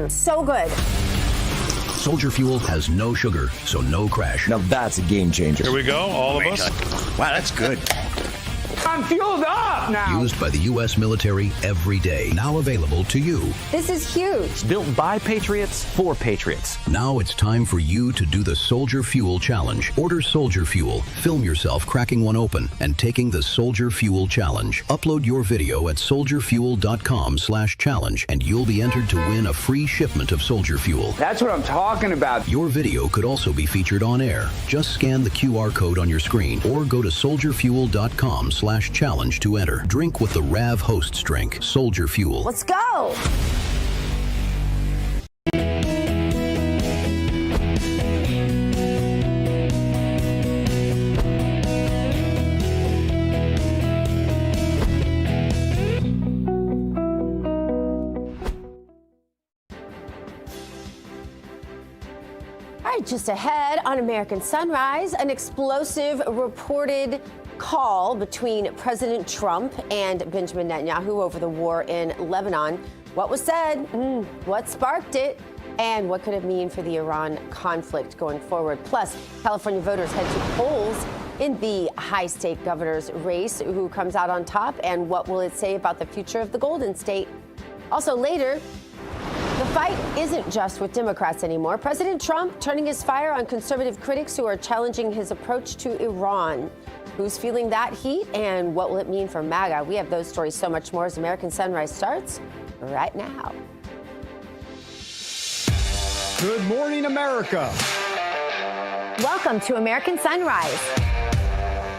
So good. Soldier Fuel has no sugar, so no crash. Now that's a game changer. Here we go, all of us. Wow, that's good. I'm fueled up now. Used by the U.S. military every day. Now available to you. This is huge. Built by Patriots for Patriots. Now it's time for you to do the Soldier Fuel Challenge. Order Soldier Fuel, film yourself cracking one open, and taking the Soldier Fuel Challenge. Upload your video at soldierfuel.com/challenge, and you'll be entered to win a free shipment of Soldier Fuel. That's what I'm talking about. Your video could also be featured on air. Just scan the QR code on your screen or go to soldierfuel.com/challenge to enter. Drink with the Rav Hosts drink. Soldier Fuel. Let's go. All right, just ahead on American Sunrise, an explosive reported call between President Trump and Benjamin Netanyahu over the war in Lebanon. What was said? What sparked it? And what could it mean for the Iran conflict going forward? Plus, California voters head to polls in the high-stake governor's race. Who comes out on top? And what will it say about the future of the Golden State? Also later, the fight isn't just with Democrats anymore. President Trump turning his fire on conservative critics who are challenging his approach to Iran. Who's feeling that heat, and what will it mean for MAGA? We have those stories, so much more as American Sunrise starts right now. Good morning, America. Welcome to American Sunrise.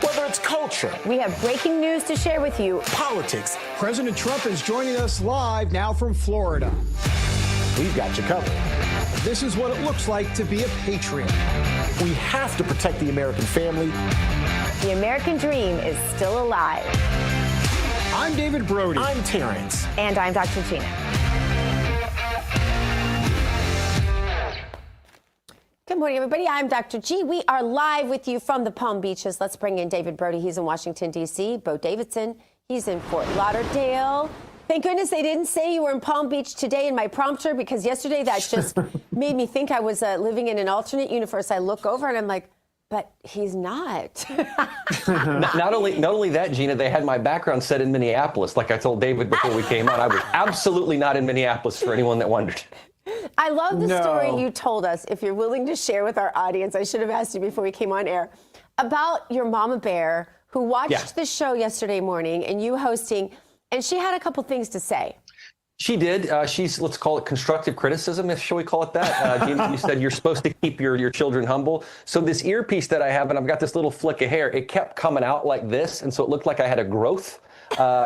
Whether it's culture, We have breaking news to share with you. politics, President Trump is joining us live now from Florida. We've got you covered. This is what it looks like to be a patriot. We have to protect the American family. The American dream is still alive. I'm David Brody. I'm Terrence. And I'm Dr. Gina. Good morning, everybody. I'm Dr. G. We are live with you from the Palm Beaches. Let's bring in David Brody. He's in Washington, D.C. Bo Davidson, he's in Fort Lauderdale. Thank goodness they didn't say you were in Palm Beach today in my prompter, because yesterday that just made me think I was living in an alternate universe. I look over and I'm like, but he's not. Not only that, Gina, they had my background set in Minneapolis. Like I told David before we came on, I was absolutely not in Minneapolis, for anyone that wondered. I love the story you told us. If you're willing to share with our audience, I should have asked you before we came on air, about your mama bear who watched the show yesterday morning and you hosting, and she had a couple things to say. She did. She's, let's call it constructive criticism, shall we call it that? Gina, you said you're supposed to keep your children humble. So this earpiece that I have, and I've got this little flick of hair, it kept coming out like this. And so it looked like I had a growth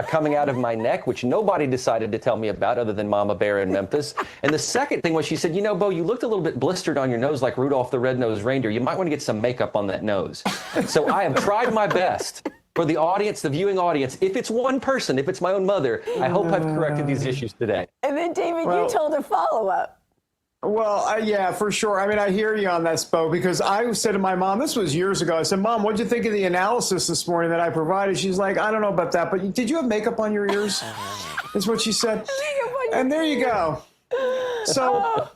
coming out of my neck, which nobody decided to tell me about other than Mama Bear in Memphis. And the second thing was, she said, you know, Bo, you looked a little bit blistered on your nose like Rudolph the Red-Nosed Reindeer. You might want to get some makeup on that nose. So I have tried my best. For the audience, the viewing audience, if it's one person, if it's my own mother, I hope I've corrected these issues today. And then, David, you told a follow-up. Well, yeah, for sure. I mean, I hear you on that, Spo, because I said to my mom, this was years ago, I said, Mom, what'd you think of the analysis this morning that I provided? She's like, I don't know about that, but did you have makeup on your ears? That's what she said. And there you go. So,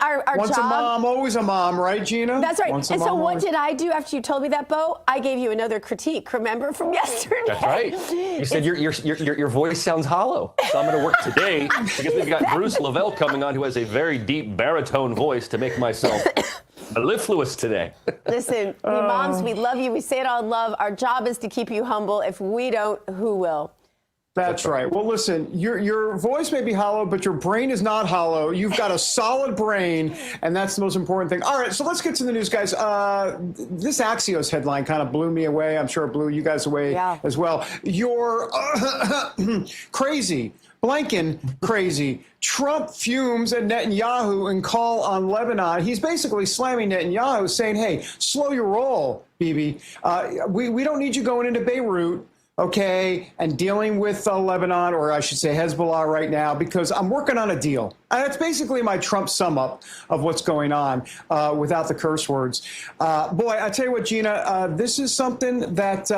our once job, a mom, always a mom, right, Gina? That's right. Once a And so mom, what always... did I do after you told me that, Bo? I gave you another critique, remember, from yesterday? That's right. You said your voice sounds hollow. So I'm going to work today, because we've got Bruce Lavelle coming on, who has a very deep baritone voice, to make myself mellifluous today. Listen, we moms, we love you. We say it all in love. Our job is to keep you humble. If we don't, who will? That's right. Well, listen, your voice may be hollow, but your brain is not hollow. You've got a solid brain, and that's the most important thing. All right, so let's get to the news, guys. This Axios headline kind of blew me away. I'm sure it blew you guys away as well. You're crazy. Blanken crazy. Trump fumes at Netanyahu and call on Lebanon. He's basically slamming Netanyahu, saying, hey, slow your roll, Bibi. We don't need you going into Beirut. Okay, and dealing with Lebanon, or I should say Hezbollah right now, because I'm working on a deal. And that's basically my Trump sum up of what's going on without the curse words. Boy, I tell you what, Gina, this is something that,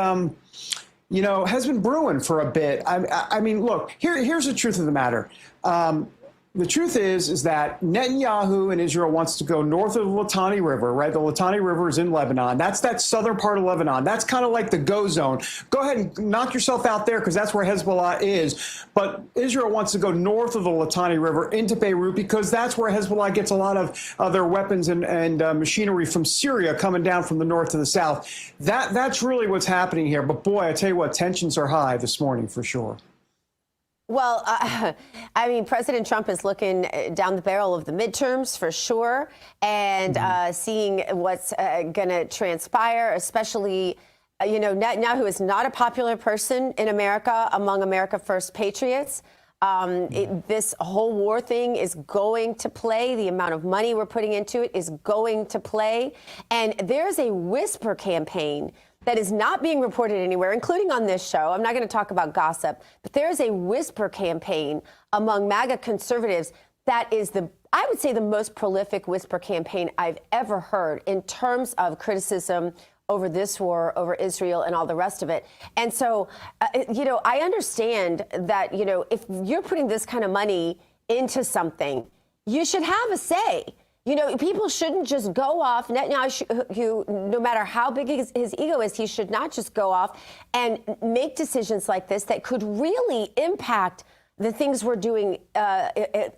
you know, has been brewing for a bit. I mean, look, here's the truth of the matter. The truth is that Netanyahu in Israel wants to go north of the Litani River, right? The Litani River is in Lebanon. That's that southern part of Lebanon. That's kind of like the go zone. Go ahead and knock yourself out there because that's where Hezbollah is. But Israel wants to go north of the Litani River into Beirut because that's where Hezbollah gets a lot of their weapons and machinery from Syria coming down from the north to the south. That's really what's happening here. But boy, I tell you what, tensions are high this morning for sure. Well, I mean, President Trump is looking down the barrel of the midterms for sure, and seeing what's going to transpire, especially, Netanyahu is not a popular person in America among America First patriots. This whole war thing is going to play. The amount of money we're putting into it is going to play. And there's a whisper campaign that is not being reported anywhere, including on this show. I'm not going to talk about gossip, but there is a whisper campaign among MAGA conservatives that is I would say the most prolific whisper campaign I've ever heard in terms of criticism over this war, over Israel, and all the rest of it. And so, I understand that, if you're putting this kind of money into something, you should have a say. People shouldn't just go off. Netanyahu, no matter how big his ego is, he should not just go off and make decisions like this that could really impact the things we're doing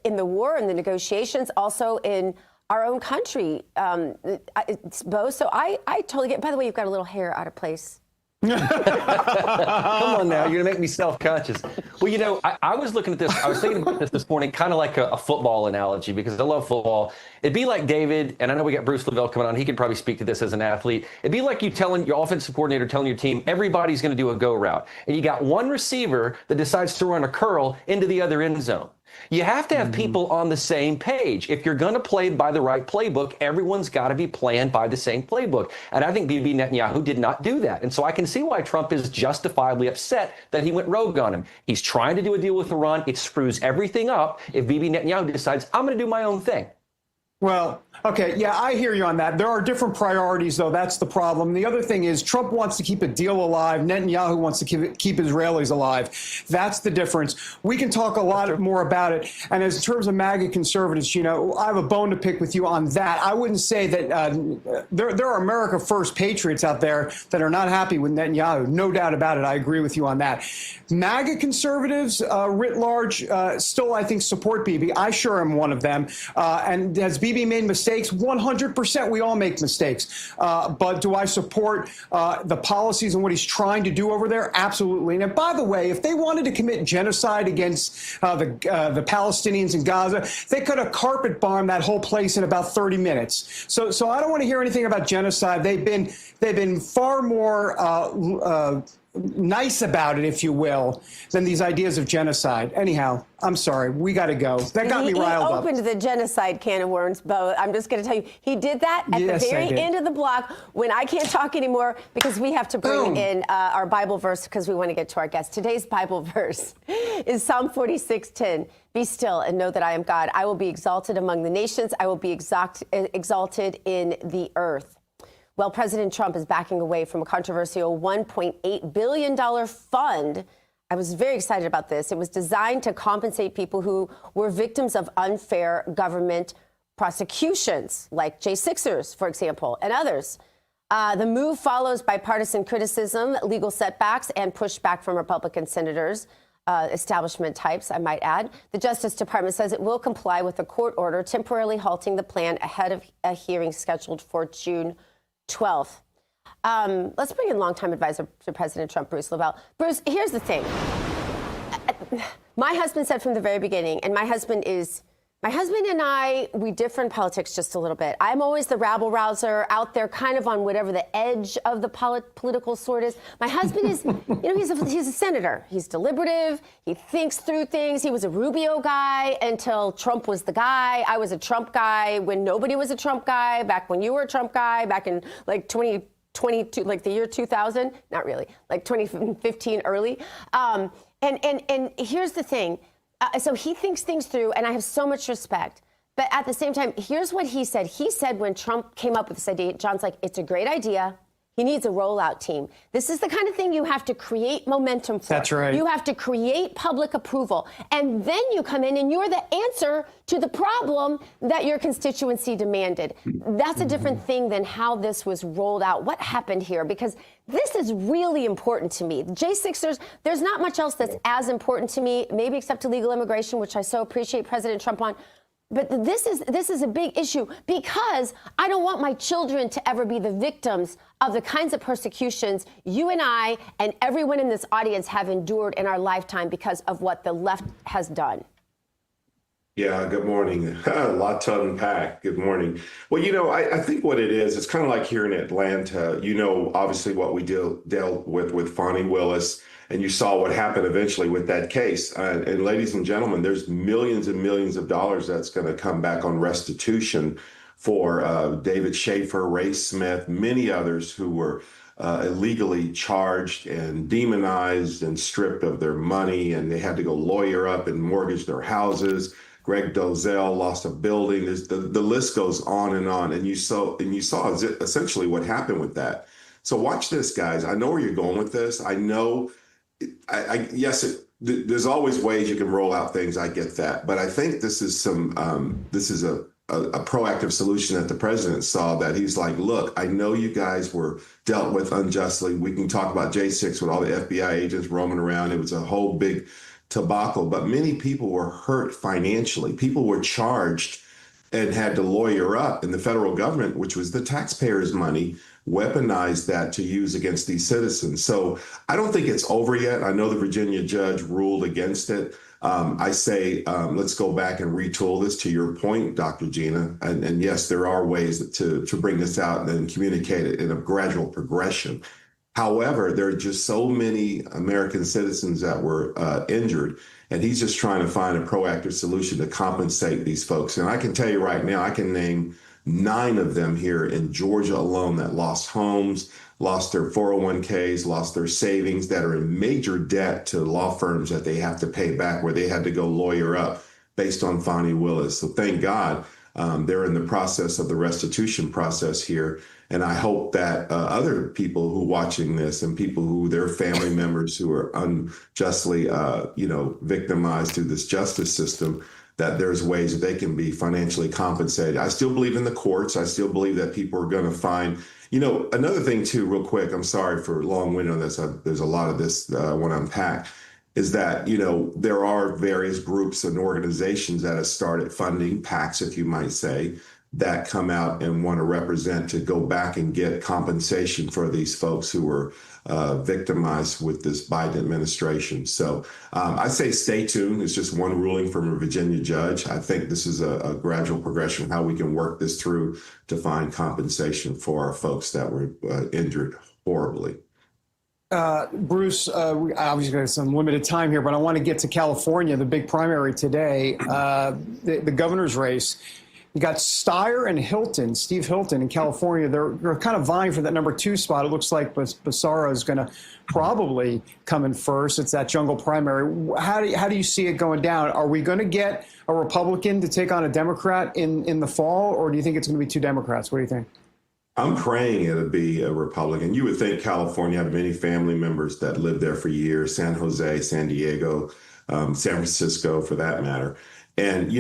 in the war and the negotiations, also in our own country, Bo. So I totally get. By the way, you've got a little hair out of place. Come on now, you're gonna make me self-conscious. Well, I was looking at this. I was thinking about this morning, kind of like a football analogy, because I love football. It'd be like David, and I know we got Bruce Lavelle coming on. He could probably speak to this as an athlete. It'd be like you telling your offensive coordinator, telling your team, everybody's going to do a go route, and you got one receiver that decides to run a curl into the other end zone. You have to have people on the same page. If you're going to play by the right playbook, everyone's got to be playing by the same playbook. And I think Bibi Netanyahu did not do that. And so I can see why Trump is justifiably upset that he went rogue on him. He's trying to do a deal with Iran. It screws everything up if Bibi Netanyahu decides, I'm going to do my own thing. Well, okay, yeah, I hear you on that. There are different priorities, though. That's the problem. The other thing is Trump wants to keep a deal alive. Netanyahu wants to keep Israelis alive. That's the difference. We can talk a lot more about it. And as in terms of MAGA conservatives, I have a bone to pick with you on that. I wouldn't say that there are America First patriots out there that are not happy with Netanyahu. No doubt about it. I agree with you on that. MAGA conservatives, writ large, still, I think, support Bibi. I sure am one of them. And has Bibi made mistakes? 100%. We all make mistakes. But do I support the policies and what he's trying to do over there? Absolutely. And by the way, if they wanted to commit genocide against the Palestinians in Gaza, they could have carpet bombed that whole place in about 30 minutes. So I don't want to hear anything about genocide. They've been far more nice about it, if you will, than these ideas of genocide. Anyhow, I'm sorry. We got to go. That got me riled up. He opened the genocide can of worms, Bo. I'm just going to tell you, he did that at the very end of the block when I can't talk anymore because we have to bring in our Bible verse because we want to get to our guest. Today's Bible verse is Psalm 46:10. Be still and know that I am God. I will be exalted among the nations. I will be exalted in the earth. Well, President Trump is backing away from a controversial $1.8 billion fund. I was very excited about this. It was designed to compensate people who were victims of unfair government prosecutions, like J6ers, for example, and others. The move follows bipartisan criticism, legal setbacks, and pushback from Republican senators, establishment types, I might add. The Justice Department says it will comply with a court order temporarily halting the plan ahead of a hearing scheduled for June 12th. Let's bring in longtime advisor to President Trump, Bruce Lavelle. Bruce, here's the thing. My husband said from the very beginning, and my husband and I, we differ in politics just a little bit. I'm always the rabble-rouser out there kind of on whatever the edge of the political sword is. My husband is, he's a senator. He's deliberative. He thinks through things. He was a Rubio guy until Trump was the guy. I was a Trump guy when nobody was a Trump guy, back when you were a Trump guy, back in like 2022, like the year 2000. Not really, like 2015 early. And here's the thing. So he thinks things through, and I have so much respect. But at the same time, here's what he said. He said when Trump came up with this idea, John's like, it's a great idea. He needs a rollout team. This is the kind of thing you have to create momentum for. That's right. You have to create public approval. And then you come in and you're the answer to the problem that your constituency demanded. That's a different thing than how this was rolled out. What happened here? Because this is really important to me. J6ers, there's not much else that's as important to me, maybe except illegal immigration, which I so appreciate President Trump on. But this is a big issue because I don't want my children to ever be the victims of the kinds of persecutions you and I and everyone in this audience have endured in our lifetime because of what the left has done. Yeah, good morning. A lot to unpack. Good morning. Well, I think what it is, it's kind of like here in Atlanta, obviously what we dealt with Fani Willis, and you saw what happened eventually with that case. And ladies and gentlemen, there's millions and millions of dollars that's going to come back on restitution for David Schaefer, Ray Smith, many others who were illegally charged and demonized and stripped of their money, and they had to go lawyer up and mortgage their houses. Greg Dozell lost a building. The list goes on and on. And you saw essentially what happened with that. So watch this, guys. I know where you're going with this. I know, there's always ways you can roll out things. I get that. But I think this is a proactive solution that the president saw, that he's like, look, I know you guys were dealt with unjustly. We can talk about J6 with all the FBI agents roaming around. It was a whole big debacle, but many people were hurt financially. People were charged and had to lawyer up, and the federal government, which was the taxpayers' money, weaponized that to use against these citizens. So I don't think it's over yet. I know the Virginia judge ruled against it. I say, let's go back and retool this, to your point, Dr. Gina. And yes, there are ways to bring this out and communicate it in a gradual progression. However, there are just so many American citizens that were injured, and he's just trying to find a proactive solution to compensate these folks. And I can tell you right now, I can name 9 of them here in Georgia alone that lost homes, lost their 401ks, lost their savings, that are in major debt to law firms that they have to pay back, where they had to go lawyer up based on Fani Willis. So thank God they're in the process of the restitution process here. And I hope that other people who are watching this, and people who their family members who are unjustly, victimized through this justice system, that there's ways that they can be financially compensated. I still believe in the courts. I still believe that people are going to find, another thing too, real quick, I'm sorry for long-winded on this. There's a lot of this I want to unpack, is that, there are various groups and organizations that have started funding, PACs, if you might say, that come out and want to represent, to go back and get compensation for these folks who were victimized with this Biden administration. So I say stay tuned. It's just one ruling from a Virginia judge. I think this is a gradual progression of how we can work this through to find compensation for our folks that were injured horribly. Bruce, we obviously got some limited time here, but I want to get to California, the big primary today, the governor's race. You got Steyer and Hilton, Steve Hilton in California. They're kind of vying for that number 2 spot. It looks like Becerra is going to probably come in first. It's that jungle primary. How do you see it going down? Are we going to get a Republican to take on a Democrat in the fall, or do you think it's going to be 2 Democrats? What do you think? I'm praying it'll be a Republican. You would think California have many family members that lived there for years, San Jose, San Diego, San Francisco, for that matter. And,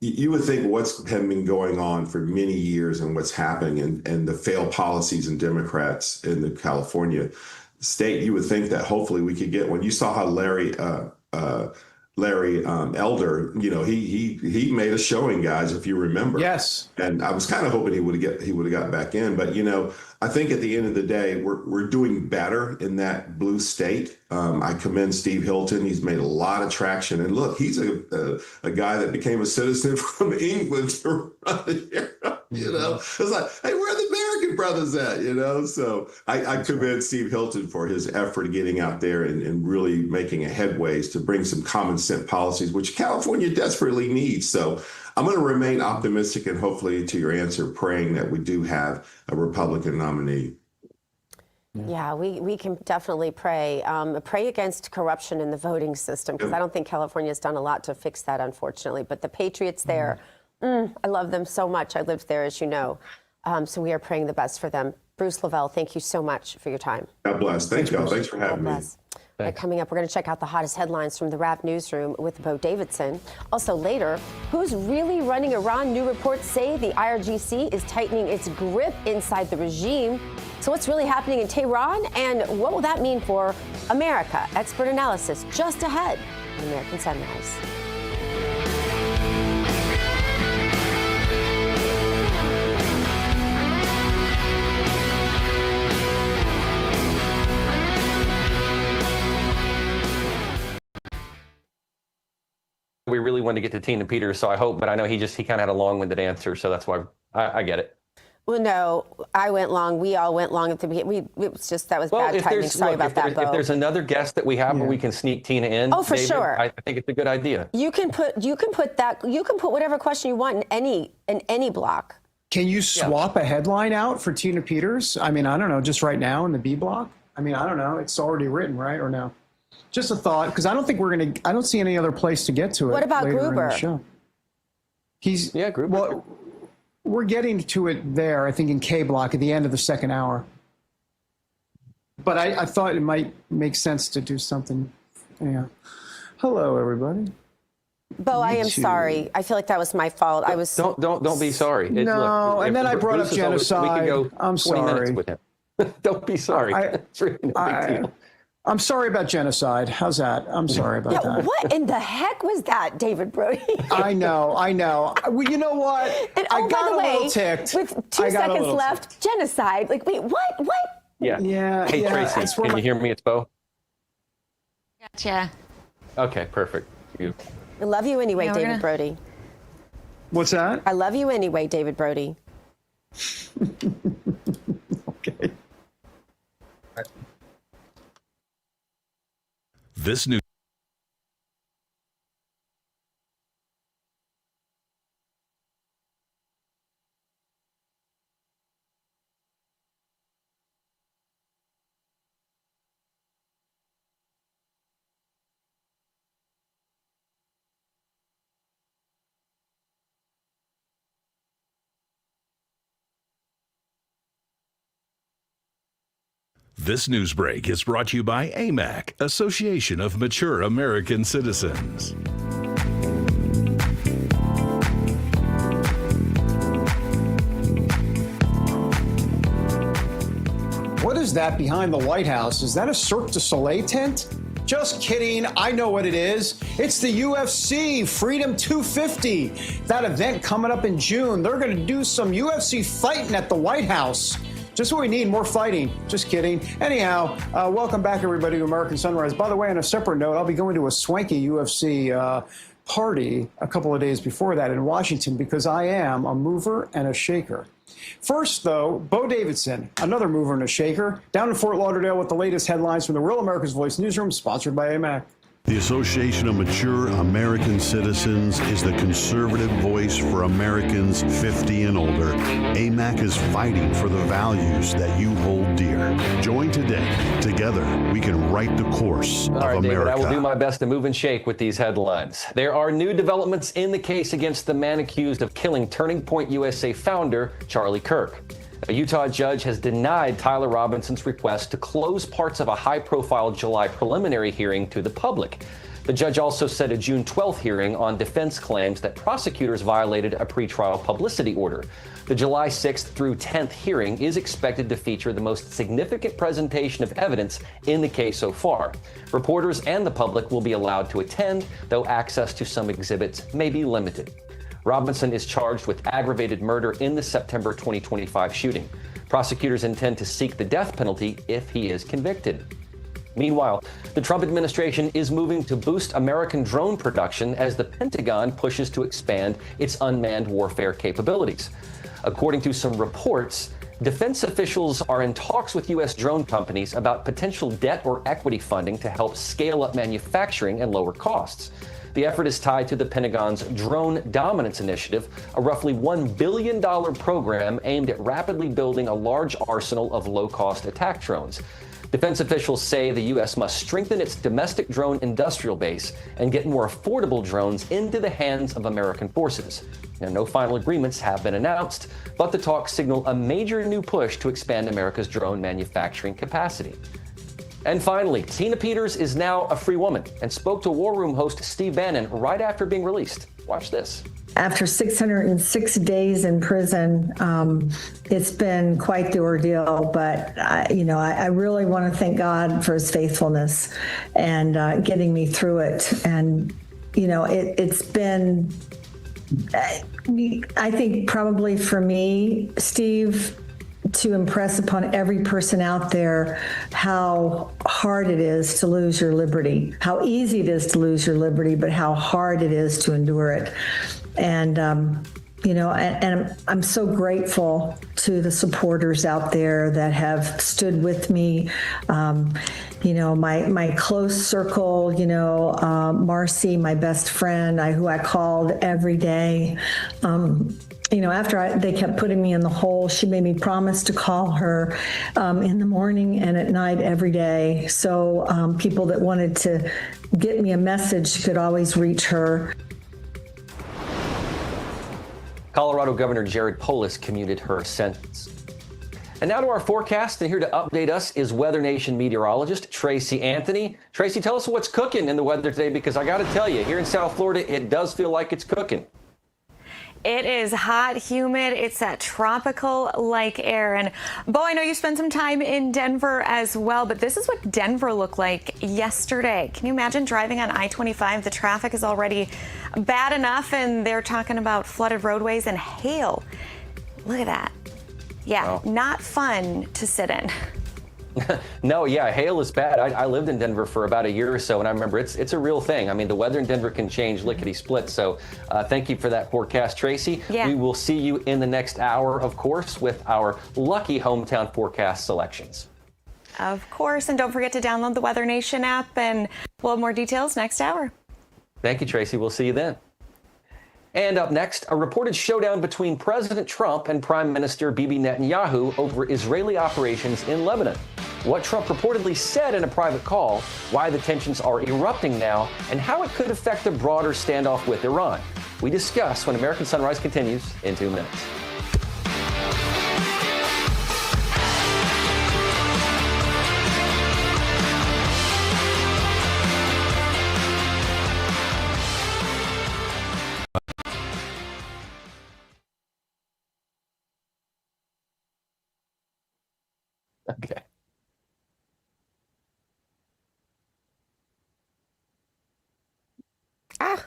you would think what's been going on for many years and what's happening and the failed policies and Democrats in the California state, you would think that hopefully we could get one. You saw how Larry Elder, he made a showing, guys, if you remember. Yes. And I was kind of hoping he would have got back in. But, I think at the end of the day, we're doing better in that blue state. I commend Steve Hilton. He's made a lot of traction. And look, he's a guy that became a citizen from England to run here. It's like, hey, where are the American brothers at? So I commend Steve Hilton for his effort getting out there and really making a headways to bring some common sense policies, which California desperately needs. So I'm going to remain optimistic and hopefully, to your answer, praying that we do have a Republican nominee. Yeah, we can definitely pray against corruption in the voting system, because I don't think California has done a lot to fix that, unfortunately. But the Patriots there, I love them so much. I lived there, as you know. So we are praying the best for them. Bruce Lavelle, thank you so much for your time. God bless. Thank y'all. Thanks for having me. Right, coming up, we're going to check out the hottest headlines from the RAV newsroom with Bo Davidson. Also later, who's really running Iran? New reports say the IRGC is tightening its grip inside the regime. So what's really happening in Tehran, and what will that mean for America? Expert analysis just ahead on American Sunrise. We really wanted to get to Tina Peters, so I hope, but I know he kind of had a long-winded answer, so that's why I get it. Well, no, I went long. We all went long at the beginning. It was just, that was bad timing. Sorry about that, Bo. If there's another guest that we have where we can sneak Tina in, oh, for David, sure. I think it's a good idea. You can put whatever question you want in any block. Can you swap a headline out for Tina Peters? I mean, I don't know, just right now in the B block? I mean, I don't know. It's already written, right? Or no? Just a thought, because I don't think I don't see any other place to get to it. What about later Gruber? in the show. Gruber. Well, we're getting to it there, I think, in K block at the end of the second hour. But I thought it might make sense to do something. Yeah. Hello, everybody. Bo, I am sorry. I feel like that was my fault. I was. Don't be sorry. And then I brought up genocide. We could go I'm 20 minutes sorry. with him. Don't be sorry. It's really no big deal. I'm sorry about genocide. How's that? I'm sorry about that. What in the heck was that, David Brody? I know. Well, you know what? And, I got a little ticked. With 2 seconds left, genocide. Like, wait, what? Yeah. Hey, Tracy, can you hear me? It's Bo. Gotcha. Okay, perfect. I love you anyway, David Brody. What's that? I love you anyway, David Brody. Okay. This news. This news break is brought to you by AMAC, Association of Mature American Citizens. What is that behind the White House? Is that a Cirque du Soleil tent? Just kidding. I know what it is. It's the UFC Freedom 250. That event coming up in June. They're going to do some UFC fighting at the White House. Just what we need, more fighting. Just kidding. Anyhow, welcome back, everybody, to American Sunrise. By the way, on a separate note, I'll be going to a swanky UFC party a couple of days before that in Washington because I am a mover and a shaker. First, though, Bo Davidson, another mover and a shaker, down in Fort Lauderdale with the latest headlines from the Real America's Voice newsroom, sponsored by AMAC. The Association of Mature American Citizens is the conservative voice for Americans 50 and older. AMAC is fighting for the values that you hold dear. Join today. Together, we can write the course of All right, America. David, I will do my best to move and shake with these headlines. There are new developments in the case against the man accused of killing Turning Point USA founder Charlie Kirk. A Utah judge has denied Tyler Robinson's request to close parts of a high-profile July preliminary hearing to the public. The judge also set a June 12th hearing on defense claims that prosecutors violated a pretrial publicity order. The July 6th through 10th hearing is expected to feature the most significant presentation of evidence in the case so far. Reporters and the public will be allowed to attend, though access to some exhibits may be limited. Robinson is charged with aggravated murder in the September 2025 shooting. Prosecutors intend to seek the death penalty if he is convicted. Meanwhile, the Trump administration is moving to boost American drone production as the Pentagon pushes to expand its unmanned warfare capabilities. According to some reports, defense officials are in talks with U.S. drone companies about potential debt or equity funding to help scale up manufacturing and lower costs. The effort is tied to the Pentagon's Drone Dominance Initiative, a roughly $1 billion program aimed at rapidly building a large arsenal of low-cost attack drones. Defense officials say the U.S. must strengthen its domestic drone industrial base and get more affordable drones into the hands of American forces. Now, no final agreements have been announced, but the talks signal a major new push to expand America's drone manufacturing capacity. And finally, Tina Peters is now a free woman and spoke to War Room host Steve Bannon right after being released. Watch this. After 606 days in prison, it's been quite the ordeal, but I really want to thank God for his faithfulness and getting me through it. And, it's been, I think probably for me, Steve, to impress upon every person out there how hard it is to lose your liberty, how easy it is to lose your liberty, but how hard it is to endure it. And, and I'm so grateful to the supporters out there that have stood with me. My close circle, Marcy, my best friend, who I called every day. After they kept putting me in the hole, she made me promise to call her in the morning and at night every day. So people that wanted to get me a message could always reach her. Colorado Governor Jared Polis commuted her sentence. And now to our forecast, and here to update us is Weather Nation meteorologist Tracy Anthony. Tracy, tell us what's cooking in the weather today, because I got to tell you, here in South Florida, it does feel like it's cooking. It is hot, humid. It's that tropical-like air. And, Bo, I know you spent some time in Denver as well, but this is what Denver looked like yesterday. Can you imagine driving on I-25? The traffic is already bad enough, and they're talking about flooded roadways and hail. Look at that. Yeah, wow. Not fun to sit in. No, yeah, hail is bad. I lived in Denver for about a year or so, and I remember it's a real thing. I mean, the weather in Denver can change lickety-split, so thank you for that forecast, Tracy. Yeah. We will see you in the next hour, of course, with our lucky hometown forecast selections. Of course, and don't forget to download the Weather Nation app, and we'll have more details next hour. Thank you, Tracy. We'll see you then. And up next, a reported showdown between President Trump and Prime Minister Bibi Netanyahu over Israeli operations in Lebanon. What Trump reportedly said in a private call, why the tensions are erupting now, and how it could affect the broader standoff with Iran. We discuss when American Sunrise continues in 2 minutes. Okay. Ah.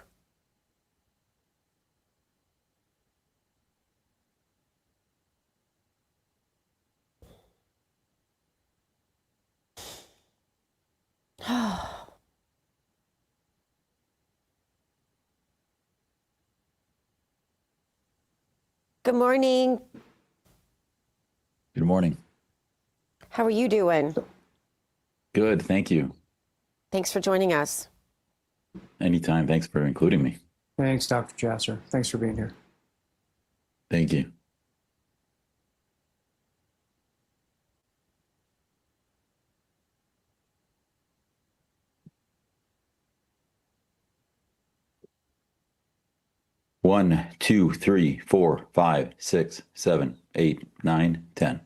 Good morning. Good morning. How are you doing? Good, thank you. Thanks for joining us. Anytime. Thanks for including me. Thanks, Dr. Jasser. Thanks for being here. Thank you. One, 2, 3, 4, 5, 6, 7, 8, 9, 10.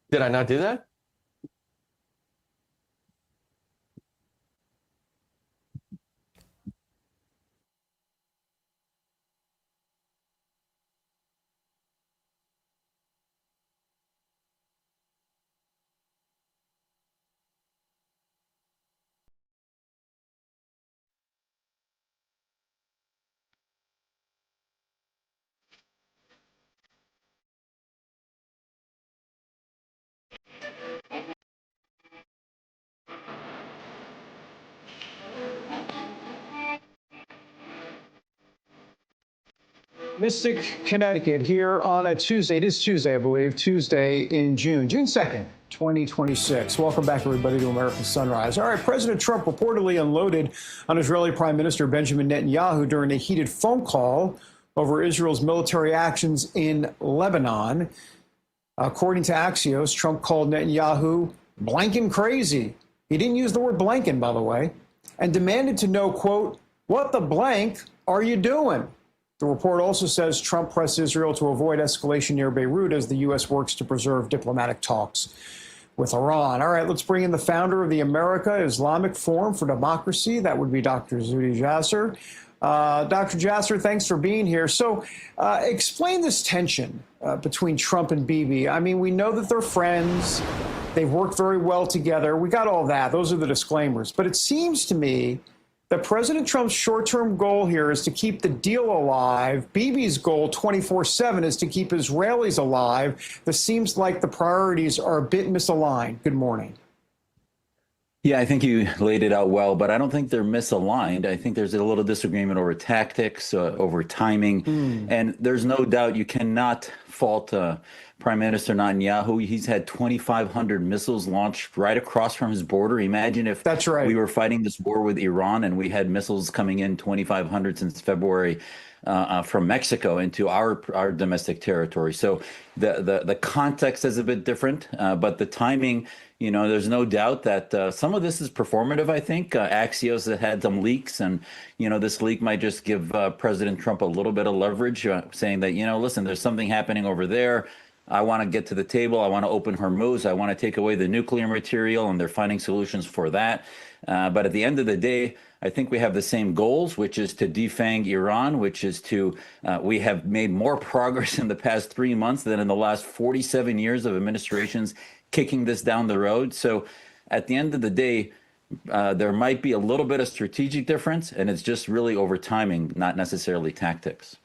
Did I not do that? Mystic, Connecticut, here on a Tuesday. It is Tuesday, I believe, Tuesday in June 2nd, 2026. Welcome back, everybody, to American Sunrise. All right, President Trump reportedly unloaded on Israeli Prime Minister Benjamin Netanyahu during a heated phone call over Israel's military actions in Lebanon. According to Axios, Trump called Netanyahu blanking crazy. He didn't use the word blanking, by the way, and demanded to know, quote, what the blank are you doing? The report also says Trump pressed Israel to avoid escalation near Beirut as the U.S. works to preserve diplomatic talks with Iran. All right, let's bring in the founder of the America Islamic Forum for Democracy. That would be Dr. Zuhdi Jasser. Dr. Jasser, thanks for being here. So explain this tension between Trump and Bibi. I mean, we know that they're friends. They've worked very well together. We got all that. Those are the disclaimers. But it seems to me that President Trump's short-term goal here is to keep the deal alive. Bibi's goal 24/7 is to keep Israelis alive. This seems like the priorities are a bit misaligned. Good morning. Yeah, I think you laid it out well, but I don't think they're misaligned. I think there's a little disagreement over tactics, over timing, and there's no doubt you cannot fault Prime Minister Netanyahu. He's had 2,500 missiles launched right across from his border. Imagine if that's right. We were fighting this war with Iran and we had missiles coming in 2,500 since February from Mexico into our domestic territory. So the context is a bit different, but the timing, you know, there's no doubt that some of this is performative, I think. Axios had some leaks, and, you know, this leak might just give President Trump a little bit of leverage, saying that, you know, listen, there's something happening over there. I want to get to the table. I want to open Hormuz. I want to take away the nuclear material, and they're finding solutions for that. But at the end of the day, I think we have the same goals, which is to defang Iran, which is to, we have made more progress in the past 3 months than in the last 47 years of administrations kicking this down the road. So at the end of the day, there might be a little bit of strategic difference, and it's just really over timing, not necessarily tactics.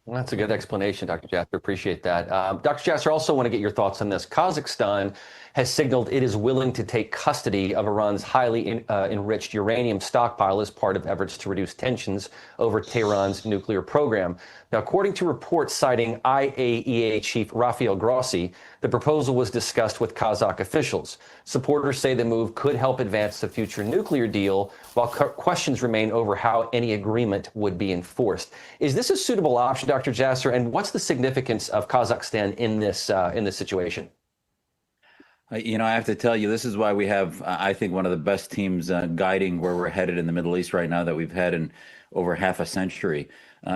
Well, that's a good explanation, Dr. Jasser. Appreciate that. Dr. Jasser, also want to get your thoughts on this. Kazakhstan has signaled it is willing to take custody of Iran's highly enriched uranium stockpile as part of efforts to reduce tensions over Tehran's nuclear program. Now, according to reports citing IAEA Chief Rafael Grossi, the proposal was discussed with Kazakh officials. Supporters say the move could help advance the future nuclear deal, while questions remain over how any agreement would be enforced. Is this a suitable option, Dr. Jasser, and what's the significance of Kazakhstan in this situation? You know, I have to tell you, this is why we have, I think, one of the best teams guiding where we're headed in the Middle East right now that we've had in over half a century.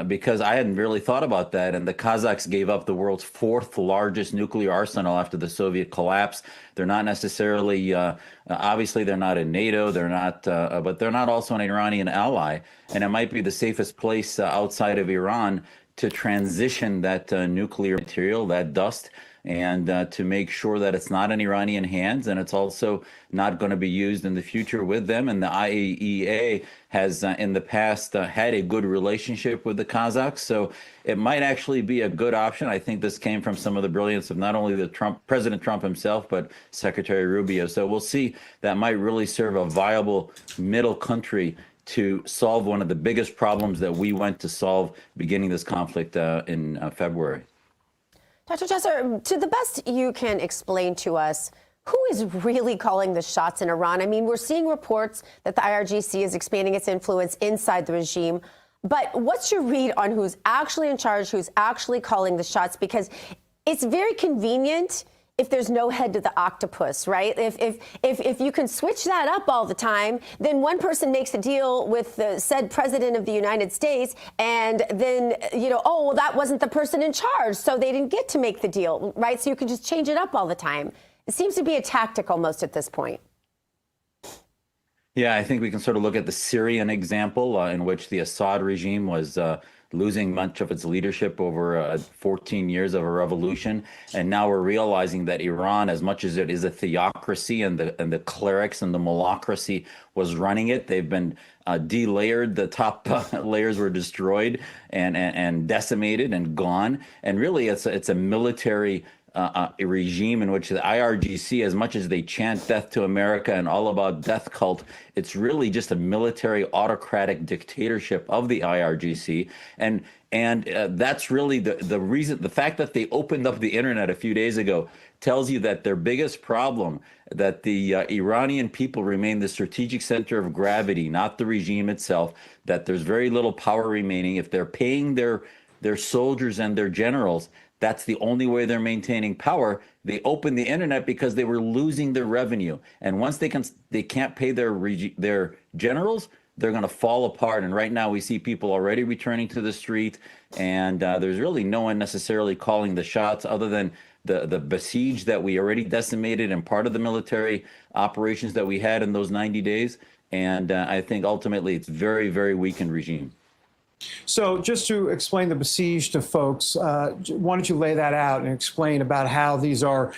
Because I hadn't really thought about that. And the Kazakhs gave up the world's fourth largest nuclear arsenal after the Soviet collapse. They're not necessarily, obviously, they're not in NATO. They're not, but they're not also an Iranian ally. And it might be the safest place outside of Iran to transition that nuclear material, that dust, and to make sure that it's not in Iranian hands, and it's also not going to be used in the future with them. And the IAEA has in the past had a good relationship with the Kazakhs, so it might actually be a good option. I think this came from some of the brilliance of not only the President Trump himself, but Secretary Rubio. So we'll see. That might really serve a viable middle country to solve one of the biggest problems that we went to solve beginning this conflict in February. Dr. Jasser, to the best you can explain to us, who is really calling the shots in Iran? I mean, we're seeing reports that the IRGC is expanding its influence inside the regime. But what's your read on who's actually in charge, who's actually calling the shots? Because it's very convenient if there's no head to the octopus, right? If you can switch that up all the time, then one person makes a deal with the said president of the United States, and then, you know, oh, well, that wasn't the person in charge, so they didn't get to make the deal, right? So you can just change it up all the time. It seems to be a tactic almost at this point. Yeah, I think we can sort of look at the Syrian example in which the Assad regime was losing much of its leadership over 14 years of a revolution. And now we're realizing that Iran, as much as it is a theocracy and the clerics and the malocracy was running it, they've been delayered. The top layers were destroyed and decimated and gone. And really, it's a military a regime in which the IRGC, as much as they chant death to America and all about death cult, it's really just a military autocratic dictatorship of the IRGC. And that's really the reason. The fact that they opened up the internet a few days ago tells you that their biggest problem, that the Iranian people remain the strategic center of gravity, not the regime itself, that there's very little power remaining. If they're paying their soldiers and their generals, that's the only way they're maintaining power. They opened the internet because they were losing their revenue. And once they can't pay their generals, they're going to fall apart. And right now we see people already returning to the street, and there's really no one necessarily calling the shots other than the besiege that we already decimated and part of the military operations that we had in those 90 days. And I think ultimately it's very, very weakened regime. So just to explain the besiege to folks, why don't you lay that out and explain about how these are,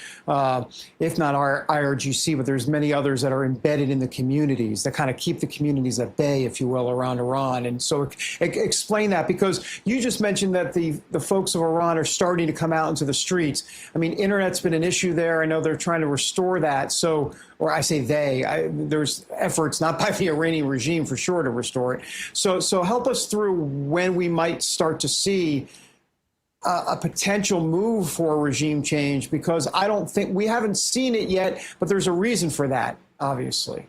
if not our IRGC, but there's many others that are embedded in the communities that kind of keep the communities at bay, if you will, around Iran. And so explain that, because you just mentioned that the folks of Iran are starting to come out into the streets. I mean, internet's been an issue there. I know they're trying to restore that. So, or I say there's efforts, not by the Iranian regime for sure, to restore it. So help us through when we might start to see a potential move for regime change, because I don't think we haven't seen it yet, but there's a reason for that, obviously.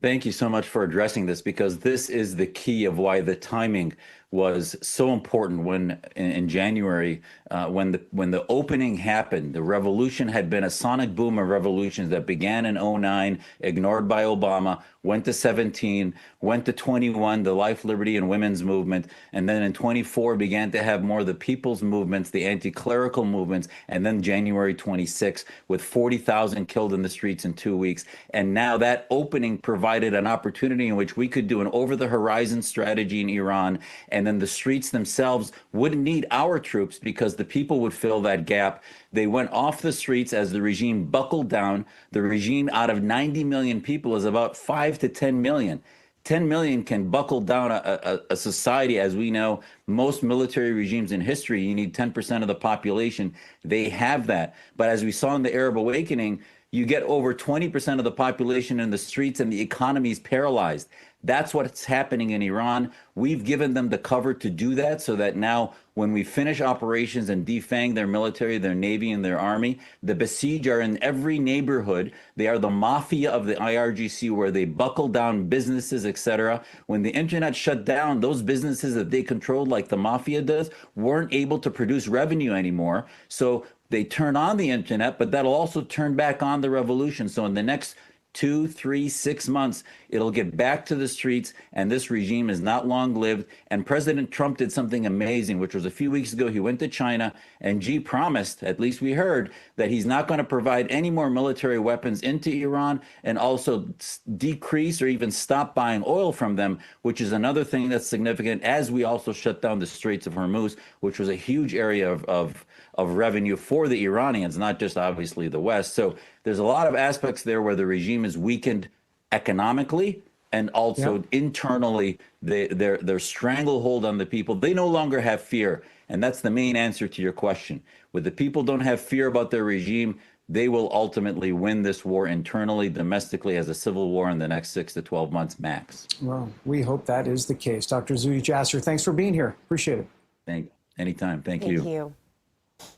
Thank you so much for addressing this, because this is the key of why the timing was so important when in January, when the opening happened. The revolution had been a sonic boom of revolutions that began in 2009, ignored by Obama, went to 17, went to 21, the life, liberty, and women's movement, and then in 24 began to have more of the people's movements, the anti-clerical movements, and then January 26 with 40,000 killed in the streets in 2 weeks. And now that opening provided an opportunity in which we could do an over-the-horizon strategy in Iran, and then the streets themselves wouldn't need our troops because the people would fill that gap. They went off the streets as the regime buckled down. The regime, out of 90 million people, is about 5 to 10 million. 10 million can buckle down a society. As we know, most military regimes in history, you need 10% of the population. They have that. But as we saw in the Arab awakening, you get over 20% of the population in the streets and the economy is paralyzed. That's what's happening in Iran. We've given them the cover to do that, so that now when we finish operations and defang their military, their navy, and their army, the besiege are in every neighborhood. They are the mafia of the IRGC, where they buckle down businesses, etc. When the internet shut down, those businesses that they controlled, like the mafia does, weren't able to produce revenue anymore. So they turn on the internet, but that'll also turn back on the revolution. So in the next 2, 3, 6 months, it'll get back to the streets, and this regime is not long-lived. And President Trump did something amazing, which was a few weeks ago. He went to China, and Xi promised, at least we heard, that he's not going to provide any more military weapons into Iran, and also decrease or even stop buying oil from them, which is another thing that's significant, as we also shut down the Straits of Hormuz, which was a huge area of revenue for the Iranians, not just obviously the West. So there's a lot of aspects there where the regime is weakened economically, and also internally, their stranglehold on the people. They no longer have fear. And that's the main answer to your question. When the people don't have fear about their regime, they will ultimately win this war internally, domestically, as a civil war in the next 6 to 12 months max. Well, we hope that is the case. Dr. Zuhdi Jasser, thanks for being here. Appreciate it. Anytime. Thank you.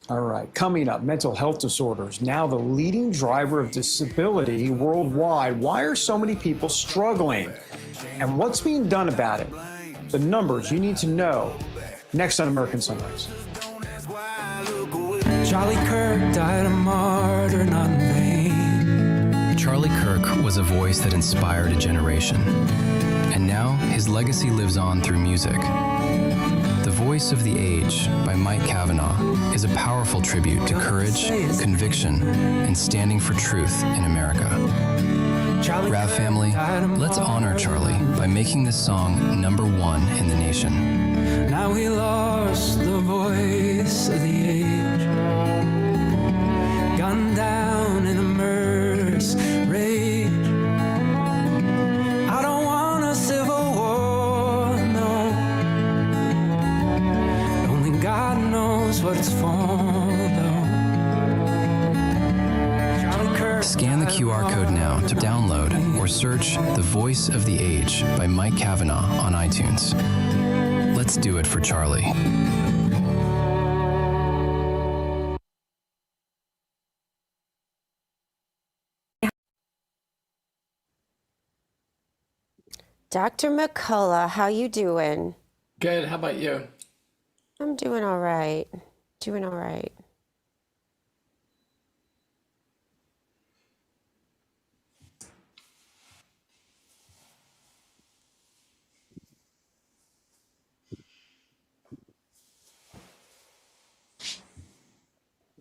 All right, coming up, mental health disorders, now the leading driver of disability worldwide. Why are so many people struggling? And what's being done about it? The numbers you need to know. Next on American Sunrise. Charlie Kirk died a martyr, not in vain. Charlie Kirk was a voice that inspired a generation. And now his legacy lives on through music. The Voice of the Age by Mike Cavanaugh is a powerful tribute to courage, conviction, and standing for truth in America. Rav family, let's honor Charlie by making this song #1 in the nation. Now we lost the voice of the age, gunned down in a murderous rage. I don't want a civil war, no. Only God knows what it's for, though. QR code now to download or search The Voice of the Age by Mike Kavanaugh on iTunes. Let's do it for Charlie. Dr. McCullough, how you doing? Good. How about you? I'm doing all right. Doing all right.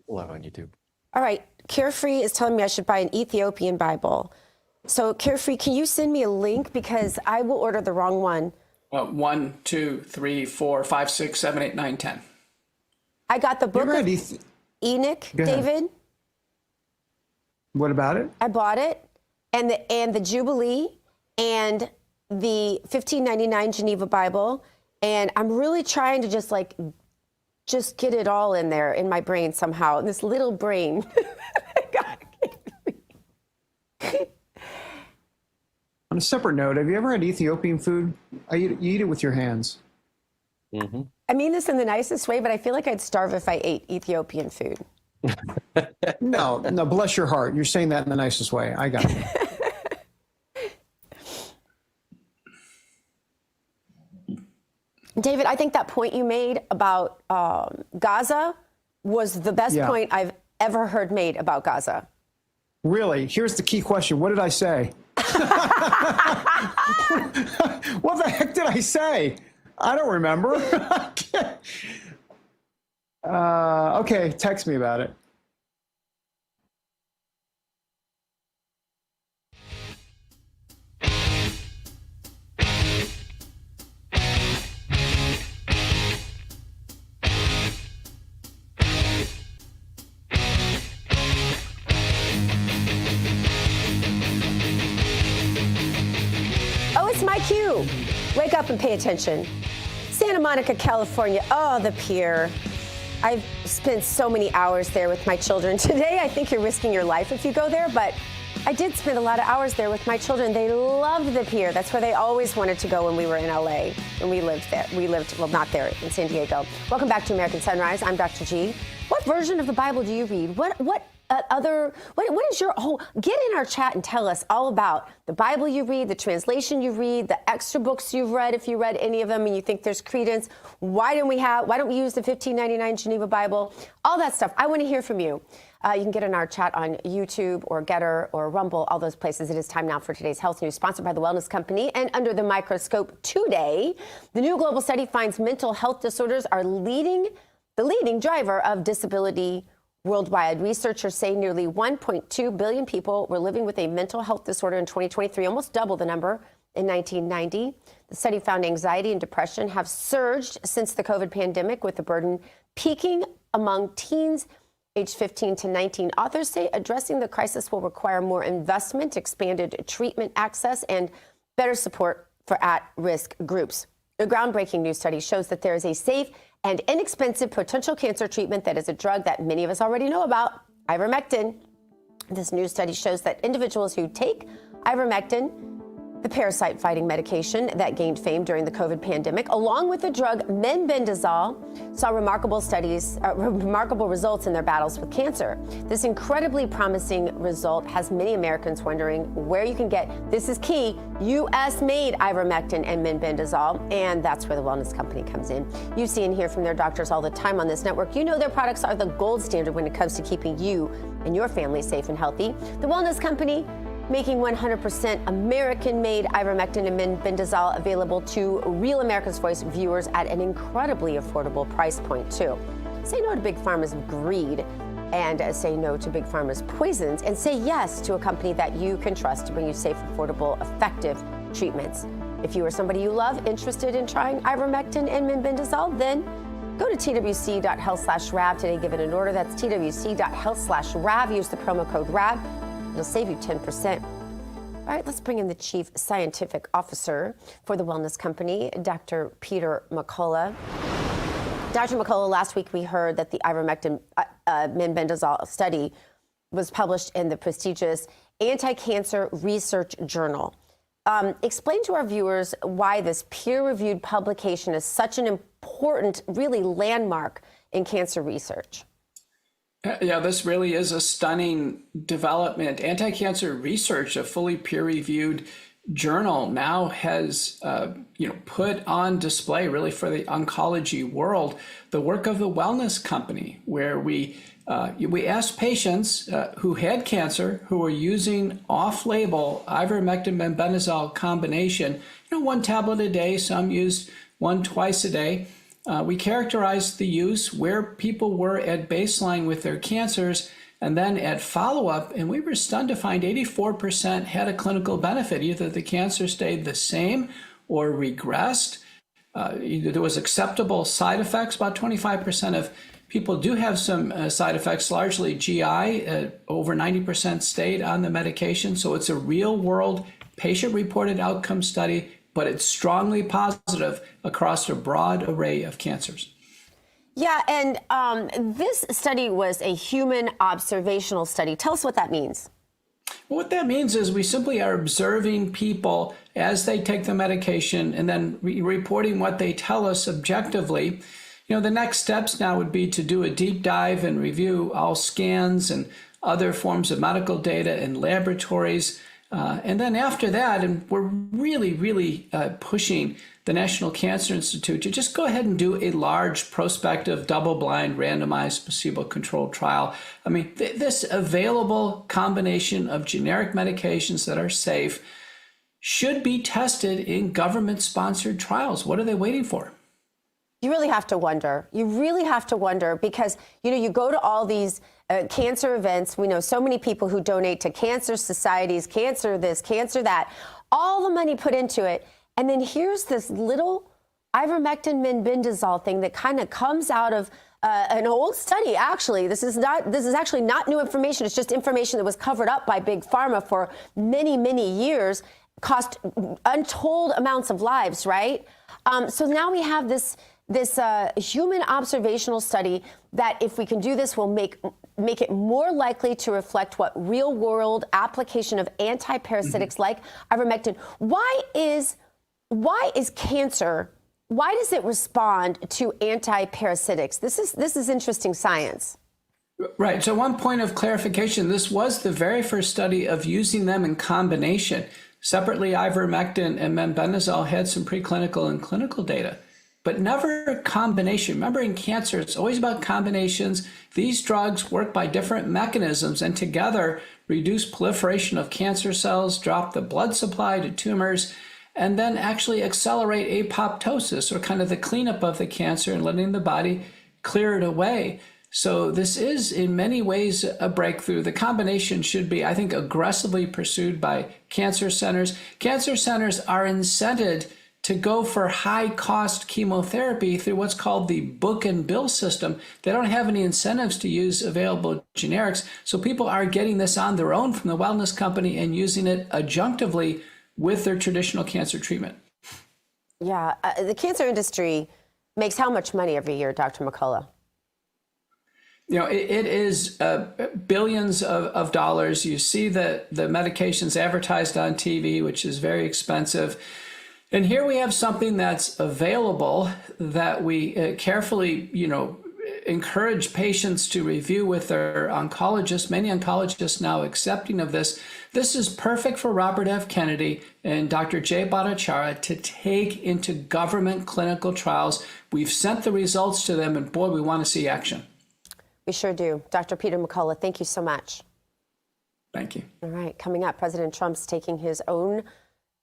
Live on YouTube. All right. Carefree is telling me I should buy an Ethiopian Bible. So, Carefree, can you send me a link? Because I will order the wrong one. 1, 2, 3, 4, 5, 6, 7, 8, 9, 10. I got the book of Enoch, David. What about it? I bought it, and the Jubilee, and the 1599 Geneva Bible, and I'm really trying to just get it all in there in my brain somehow, in this little brain. On a separate note, have you ever had Ethiopian food? You eat it with your hands. Mm-hmm. I mean this in the nicest way, but I feel like I'd starve if I ate Ethiopian food. No, bless your heart. You're saying that in the nicest way. I got it. David, I think that point you made about Gaza was the best point I've ever heard made about Gaza. Really? Here's the key question. What did I say? What the heck did I say? I don't remember. Okay, text me about it. My cue. Wake up and pay attention. Santa Monica, California. Oh, the pier. I've spent so many hours there with my children. Today, I think you're risking your life if you go there, but I did spend a lot of hours there with my children. They loved the pier. That's where they always wanted to go when we were in LA, when we lived there. Well, not there, in San Diego. Welcome back to American Sunrise. I'm Dr. G. What version of the Bible do you read? What is your get in our chat and tell us all about the Bible you read, the translation you read, the extra books you've read, if you read any of them and you think there's credence. Why don't we use the 1599 Geneva Bible? All that stuff. I want to hear from you. You can get in our chat on YouTube or Getter or Rumble, all those places. It is time now for today's health news, sponsored by the Wellness Company. And under the microscope today, the new global study finds mental health disorders are the leading driver of disability worldwide. Researchers say nearly 1.2 billion people were living with a mental health disorder in 2023, almost double the number in 1990. The study found anxiety and depression have surged since the COVID pandemic, with the burden peaking among teens aged 15 to 19. Authors say addressing the crisis will require more investment, expanded treatment access, and better support for at-risk groups. A groundbreaking new study shows that there is a safe and inexpensive potential cancer treatment that is a drug that many of us already know about, ivermectin. This new study shows that individuals who take ivermectin, the parasite-fighting medication that gained fame during the COVID pandemic, along with the drug menbendazole, saw remarkable results in their battles with cancer. This incredibly promising result has many Americans wondering where you can get, this is key, U.S.-made ivermectin and menbendazole, and that's where the Wellness Company comes in. You see and hear from their doctors all the time on this network. You know their products are the gold standard when it comes to keeping you and your family safe and healthy. The Wellness Company, making 100% American-made ivermectin and menbendazole available to Real America's Voice viewers at an incredibly affordable price point, too. Say no to Big Pharma's greed, and say no to Big Pharma's poisons, and say yes to a company that you can trust to bring you safe, affordable, effective treatments. If you or somebody you love interested in trying ivermectin and menbendazole, then go to twc.health/RAV today. Give it an order. That's twc.health/RAV. Use the promo code RAV. It'll save you 10%. All right, let's bring in the Chief Scientific Officer for the Wellness Company, Dr. Peter McCullough. Dr. McCullough, last week we heard that the ivermectin menbendazole study was published in the prestigious Anti-Cancer Research Journal. Explain to our viewers why this peer-reviewed publication is such an important, really landmark in cancer research. Yeah, this really is a stunning development. Anti-cancer research, a fully peer-reviewed journal, now has put on display, really for the oncology world, the work of the wellness company, where we asked patients who had cancer, who were using off-label ivermectin benbendazole combination, one tablet a day, some used one twice a day. We characterized the use, where people were at baseline with their cancers, and then at follow-up, and we were stunned to find 84% had a clinical benefit. Either the cancer stayed the same or regressed. There was acceptable side effects. About 25% of people do have some side effects, largely GI. Over 90% stayed on the medication. So it's a real-world patient-reported outcome study, but it's strongly positive across a broad array of cancers. Yeah, and this study was a human observational study. Tell us what that means. Well, what that means is we simply are observing people as they take the medication and then reporting what they tell us objectively. The next steps now would be to do a deep dive and review all scans and other forms of medical data in laboratories. And then after that, and we're really pushing the National Cancer Institute to just go ahead and do a large prospective double-blind randomized placebo-controlled trial. I mean, this available combination of generic medications that are safe should be tested in government-sponsored trials. What are they waiting for? You really have to wonder. You really have to wonder because, you go to all these cancer events. We know so many people who donate to cancer societies, cancer this, cancer that, all the money put into it. And then here's this little ivermectin benbendazole thing that kind of comes out of an old study. Actually, this is actually not new information. It's just information that was covered up by Big Pharma for many, many years, cost untold amounts of lives, right? So now we have this human observational study that, if we can do this, will make it more likely to reflect what real world application of antiparasitics like ivermectin. Why is cancer, why does it respond to antiparasitics? This is interesting science. Right. So one point of clarification, this was the very first study of using them in combination. Separately, ivermectin and benbendazole had some preclinical and clinical data, but never a combination. Remember, in cancer, it's always about combinations. These drugs work by different mechanisms and together reduce proliferation of cancer cells, drop the blood supply to tumors, and then actually accelerate apoptosis, or kind of the cleanup of the cancer and letting the body clear it away. So this is in many ways a breakthrough. The combination should be, I think, aggressively pursued by cancer centers. Cancer centers are incented to go for high-cost chemotherapy through what's called the book and bill system. They don't have any incentives to use available generics, so people are getting this on their own from the wellness company and using it adjunctively with their traditional cancer treatment. Yeah, the cancer industry makes how much money every year, Dr. McCullough? It is billions of dollars. You see the medications advertised on TV, which is very expensive. And here we have something that's available that we carefully, encourage patients to review with their oncologists. Many oncologists now accepting of this. This is perfect for Robert F. Kennedy and Dr. Jay Bhattacharya to take into government clinical trials. We've sent the results to them, and boy, we want to see action. We sure do. Dr. Peter McCullough, thank you so much. Thank you. All right, coming up, President Trump's taking his own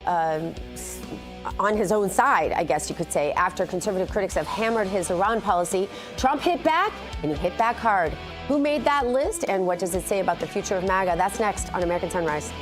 on his own side, I guess you could say. After conservative critics have hammered his Iran policy, Trump hit back, and he hit back hard. Who made that list, and what does it say about the future of MAGA? That's next on American Sunrise.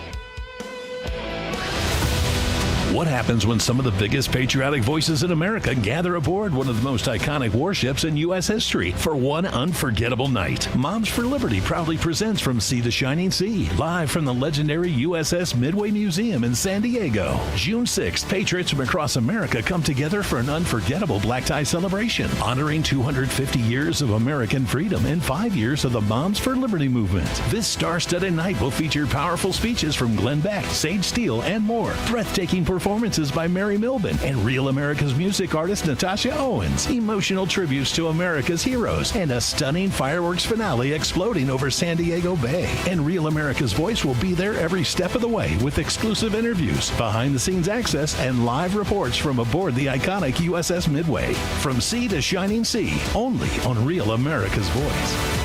What happens when some of the biggest patriotic voices in America gather aboard one of the most iconic warships in U.S. history for one unforgettable night? Moms for Liberty proudly presents From Sea to Shining Sea, live from the legendary USS Midway Museum in San Diego. June 6th, patriots from across America come together for an unforgettable black tie celebration, honoring 250 years of American freedom and 5 years of the Moms for Liberty movement. This star-studded night will feature powerful speeches from Glenn Beck, Sage Steele, and more, breathtaking performances by Mary Milben and Real America's music artist Natasha Owens, emotional tributes to America's heroes, and a stunning fireworks finale exploding over San Diego Bay. And Real America's voice will be there every step of the way with exclusive interviews, behind-the-scenes access, and live reports from aboard the iconic USS Midway. From Sea to Shining Sea, only on Real America's Voice.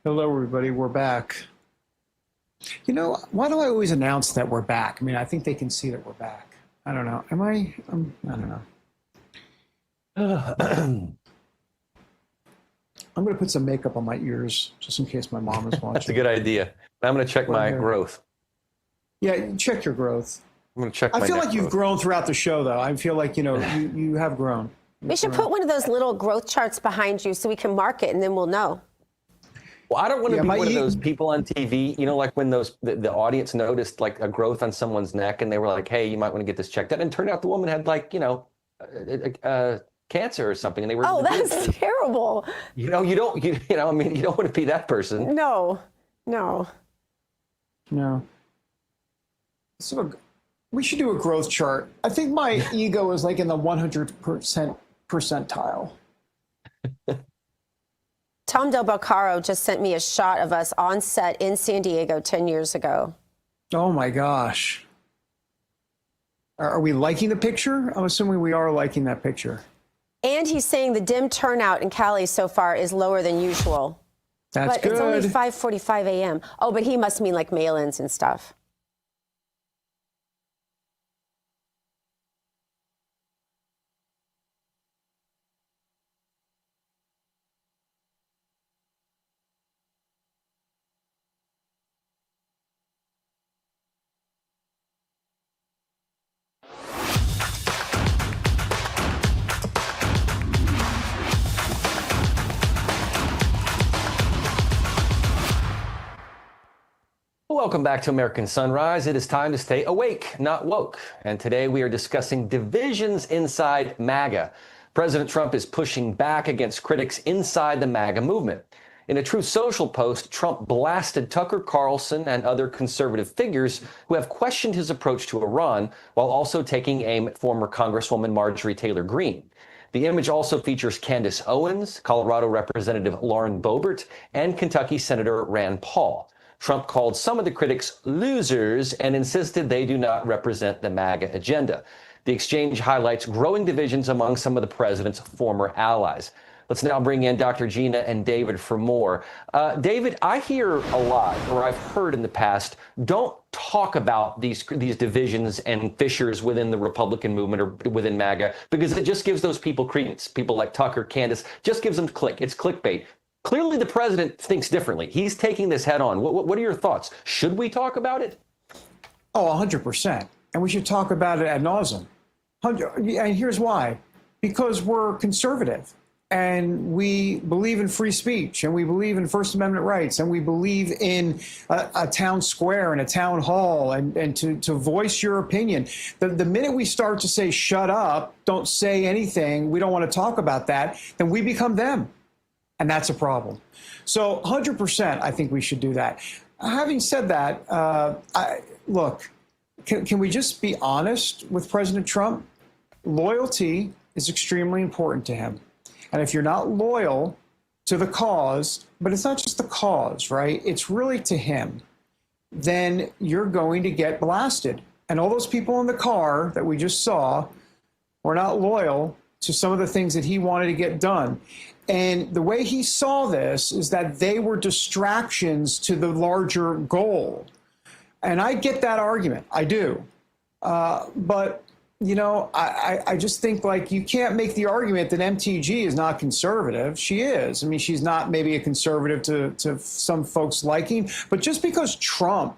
Hello, everybody. We're back. You know, why do I always announce that we're back? I mean, I think they can see that we're back. I don't know. Am I? I don't know. I'm going to put some makeup on my ears just in case my mom is watching. That's a good idea. I'm going to check my growth. Yeah, check your growth. I'm going to check my I feel like growth. you've grown throughout the show, though. I feel like, you have grown. We should put one of those little growth charts behind you so we can mark it and then we'll know. Well, I don't want to be one of those people on TV, like when the audience noticed like a growth on someone's neck and they were like, hey, you might want to get this checked out. And it turned out the woman had cancer or something. And they were, oh, that's terrible. You don't want to be that person. No. So we should do a growth chart. I think my ego is like in the 100% percentile. Tom Del Beccaro just sent me a shot of us on set in San Diego 10 years ago. Oh my gosh. Are we liking the picture? I'm assuming we are liking that picture. And he's saying the dim turnout in Cali so far is lower than usual. That's good. But it's only 5:45 a.m. Oh, but he must mean like mail-ins and stuff. Welcome back to American Sunrise. It is time to stay awake, not woke. And today we are discussing divisions inside MAGA. President Trump is pushing back against critics inside the MAGA movement. In a Truth Social post, Trump blasted Tucker Carlson and other conservative figures who have questioned his approach to Iran, while also taking aim at former Congresswoman Marjorie Taylor Greene. The image also features Candace Owens, Colorado Representative Lauren Boebert, and Kentucky Senator Rand Paul. Trump called some of the critics losers and insisted they do not represent the MAGA agenda. The exchange highlights growing divisions among some of the president's former allies. Let's now bring in Dr. Gina and David for more. David, I hear a lot, or I've heard in the past, don't talk about these divisions and fissures within the Republican movement or within MAGA, because it just gives those people credence. People like Tucker, Candace, just gives them click. It's clickbait. Clearly, the president thinks differently. He's taking this head on. What are your thoughts? Should we talk about it? Oh, 100%. And we should talk about it ad nauseum. And here's why. Because we're conservative. And we believe in free speech. And we believe in First Amendment rights. And we believe in a town square and a town hall. And to voice your opinion. The minute we start to say, shut up, don't say anything, we don't want to talk about that, then we become them. And that's a problem. So 100%, I think we should do that. Having said that, look, can we just be honest with President Trump? Loyalty is extremely important to him. And if you're not loyal to the cause, but it's not just the cause, right? It's really to him, then you're going to get blasted. And all those people in the car that we just saw, were not loyal to some of the things that he wanted to get done. And the way he saw this is that they were distractions to the larger goal. And I get that argument. I do. But, you know, I just think, like, you can't make the argument that MTG is not conservative. She is. I mean, she's not maybe a conservative to some folks' liking. But just because Trump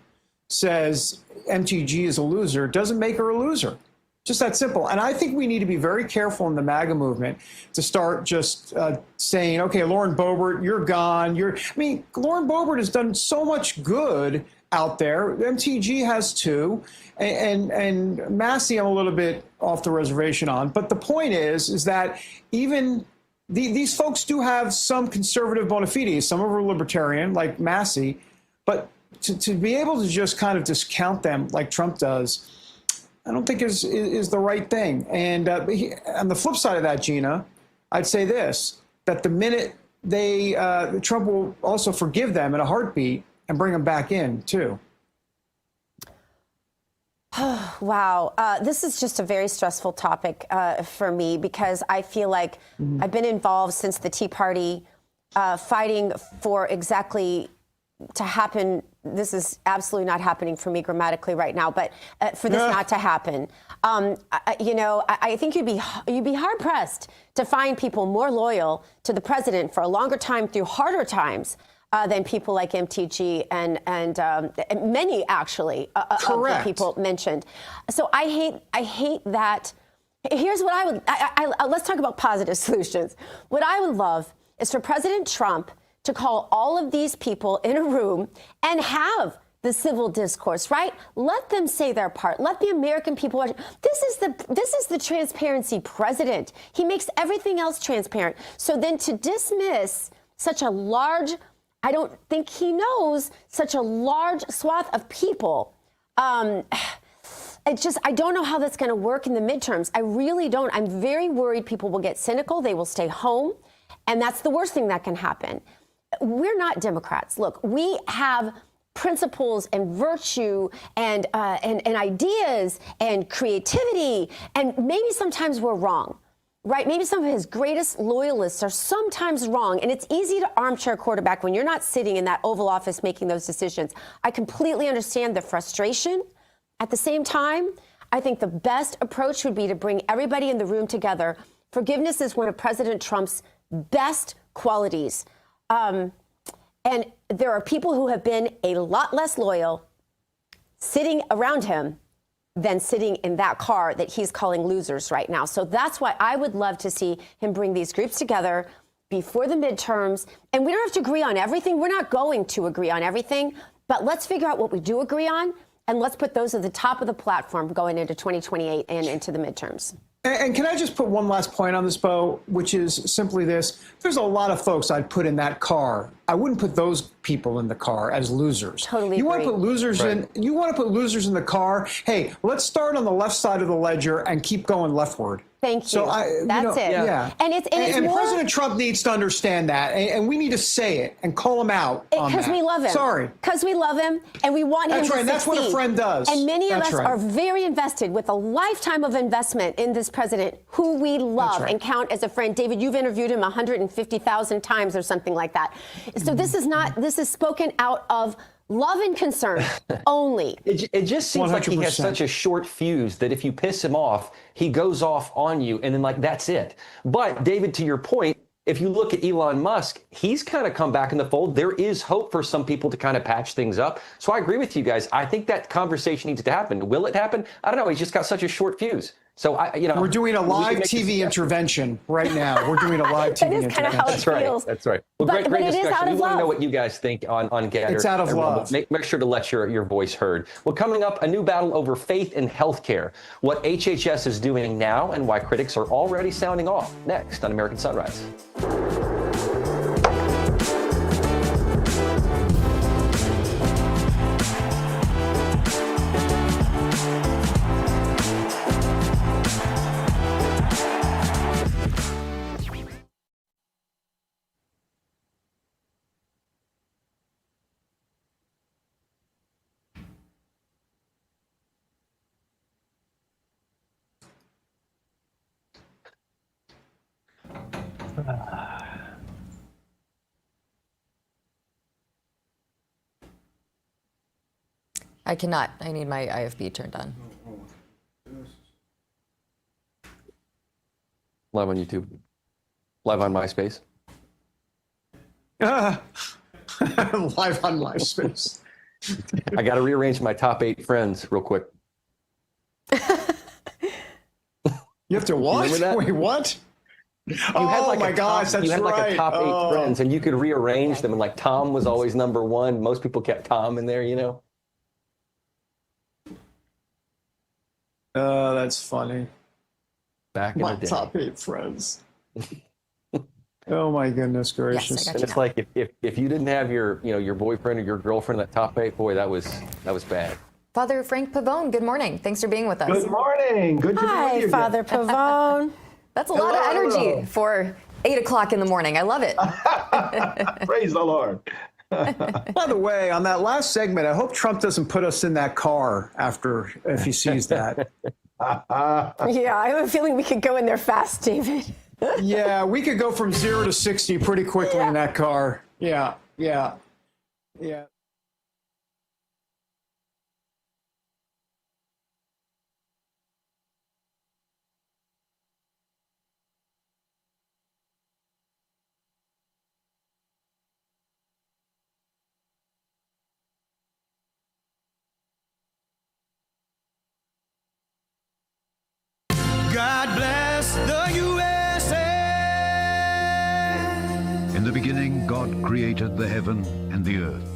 says MTG is a loser doesn't make her a loser. Just that simple. And I think we need to be very careful in the MAGA movement to start just saying, okay, Lauren Boebert, you're gone. I mean, Lauren Boebert has done so much good out there. MTG has too. And Massey, I'm a little bit off the reservation on. But the point is that even these folks do have some conservative bona fides. Some of them are libertarian, like Massey. But to be able to just kind of discount them like Trump does, I don't think is the right thing. And on the flip side of that, Gina, I'd say this, that the minute Trump will also forgive them in a heartbeat and bring them back in, too. Wow. This is just a very stressful topic for me, because I feel like I've been involved since the Tea Party, fighting for exactly to happen. This is absolutely not happening for me grammatically right now, but for this not to happen. I think you'd be hard pressed to find people more loyal to the president for a longer time through harder times than people like MTG and many actually of the people mentioned. So I hate that. Here's what I would. Let's talk about positive solutions. What I would love is for President Trump to call all of these people in a room and have the civil discourse, right? Let them say their part. Let the American people watch. This is the transparency president. He makes everything else transparent. So then to dismiss such a large, I don't think he knows, such a large swath of people. It's just, I don't know how that's going to work in the midterms. I really don't. I'm very worried people will get cynical. They will stay home. And that's the worst thing that can happen. We're not Democrats. Look, we have principles and virtue and ideas and creativity. And maybe sometimes we're wrong, right? Maybe some of his greatest loyalists are sometimes wrong. And it's easy to armchair quarterback when you're not sitting in that Oval Office making those decisions. I completely understand the frustration. At the same time, I think the best approach would be to bring everybody in the room together. Forgiveness is one of President Trump's best qualities. And there are people who have been a lot less loyal sitting around him than sitting in that car that he's calling losers right now. So that's why I would love to see him bring these groups together before the midterms. And we don't have to agree on everything. We're not going to agree on everything, but let's figure out what we do agree on. And let's put those at the top of the platform going into 2028 and into the midterms. And can I just put one last point on this, Bo, which is simply this. There's a lot of folks I'd put in that car. I wouldn't put those people in the car as losers. Totally You want agree. to put losers in. You want to put losers in the car. Hey, let's start on the left side of the ledger and keep going leftward. Thank you. So That's it. Yeah. And it's more, President Trump needs to understand that, and we need to say it and call him out on that. Because we love him. Sorry. Because we love him, and we want him to succeed. That's what a friend does. And many of That's us right. are very invested with a lifetime of investment in this president, who we love and count as a friend. David, you've interviewed him 150,000 times or something like that. So this is spoken out of love and concern only. It just seems like he has 100%. such a short fuse that if you piss him off, he goes off on you, and then, like, that's it. But, David, to your point, if you look at Elon Musk, he's kind of come back in the fold. There is hope for some people to kind of patch things up. So I agree with you guys. I think that conversation needs to happen. Will it happen? I don't know. He's just got such a short fuse. So, we're doing a live TV intervention right now. We're doing a live TV intervention. kind of how it feels. That's right. Well, But great it is discussion. out of We want to know love. what you guys think on Gatter. It's out of love. Make sure to let your voice heard. Well, coming up, a new battle over faith in healthcare. What HHS is doing now and why critics are already sounding off. Next on American Sunrise. I cannot. I need my IFB turned on. Live on YouTube. Live on MySpace. Live on MySpace. I got to rearrange my top 8 friends real quick. You have to what? Remember that? Wait, what? You had like my gosh, that's you had like a top 8 friends, and you could rearrange them. And like Tom was always number 1. Most people kept Tom in there, you know. That's funny. Back in My the day. top 8 friends. Oh my goodness gracious! And it's like if you didn't have your boyfriend or your girlfriend in that top 8, boy, that was bad. Father Frank Pavone, good morning. Thanks for being with us. Good morning. Good to be with you. Hi, Father Pavone. That's a lot of energy for 8 o'clock in the morning. I love it. Praise the Lord. By the way, on that last segment, I hope Trump doesn't put us in that car if he sees that. Yeah, I have a feeling we could go in there fast, David. Yeah, we could go from 0 to 60 pretty quickly in that car. Yeah. God bless the USA. In the beginning, God created the heaven and the earth.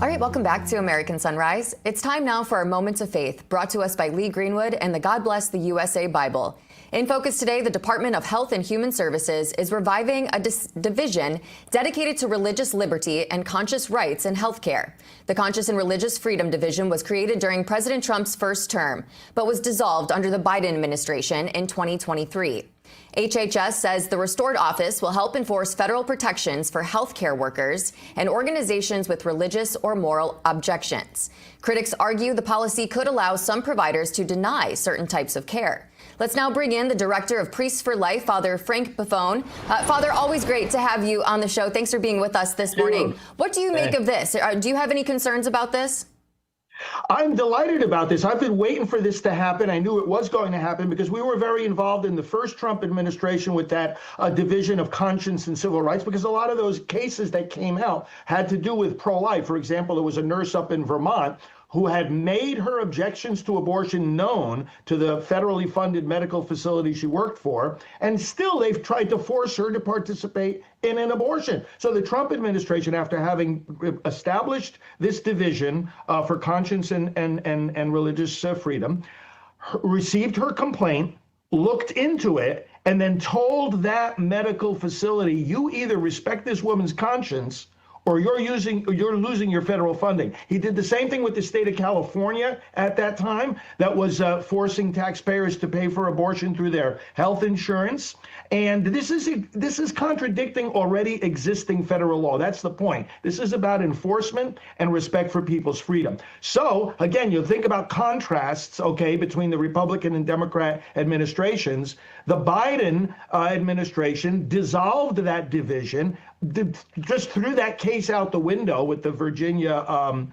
All right, welcome back to American Sunrise. It's time now for our Moments of Faith, brought to us by Lee Greenwood and the God Bless the USA Bible. In focus today, the Department of Health and Human Services is reviving a division dedicated to religious liberty and conscious rights in healthcare. The Conscious and Religious Freedom Division was created during President Trump's first term, but was dissolved under the Biden administration in 2023. HHS says the restored office will help enforce federal protections for healthcare workers and organizations with religious or moral objections. Critics argue the policy could allow some providers to deny certain types of care. Let's now bring in the Director of Priests for Life, Father Frank Pavone. Father, always great to have you on the show. Thanks for being with us this morning. What do you make of this? Do you have any concerns about this? I'm delighted about this. I've been waiting for this to happen. I knew it was going to happen because we were very involved in the first Trump administration with that division of conscience and civil rights, because a lot of those cases that came out had to do with pro-life. For example, there was a nurse up in Vermont who had made her objections to abortion known to the federally funded medical facility she worked for, and still they've tried to force her to participate in an abortion. So the Trump administration, after having established this division for conscience and religious freedom, received her complaint, looked into it, and then told that medical facility, you either respect this woman's conscience or you're losing your federal funding. He did the same thing with the state of California at that time, that was forcing taxpayers to pay for abortion through their health insurance. And this is contradicting already existing federal law. That's the point. This is about enforcement and respect for people's freedom. So again, you think about contrasts, okay, between the Republican and Democrat administrations. The Biden administration dissolved that division, just threw that case out the window with the Virginia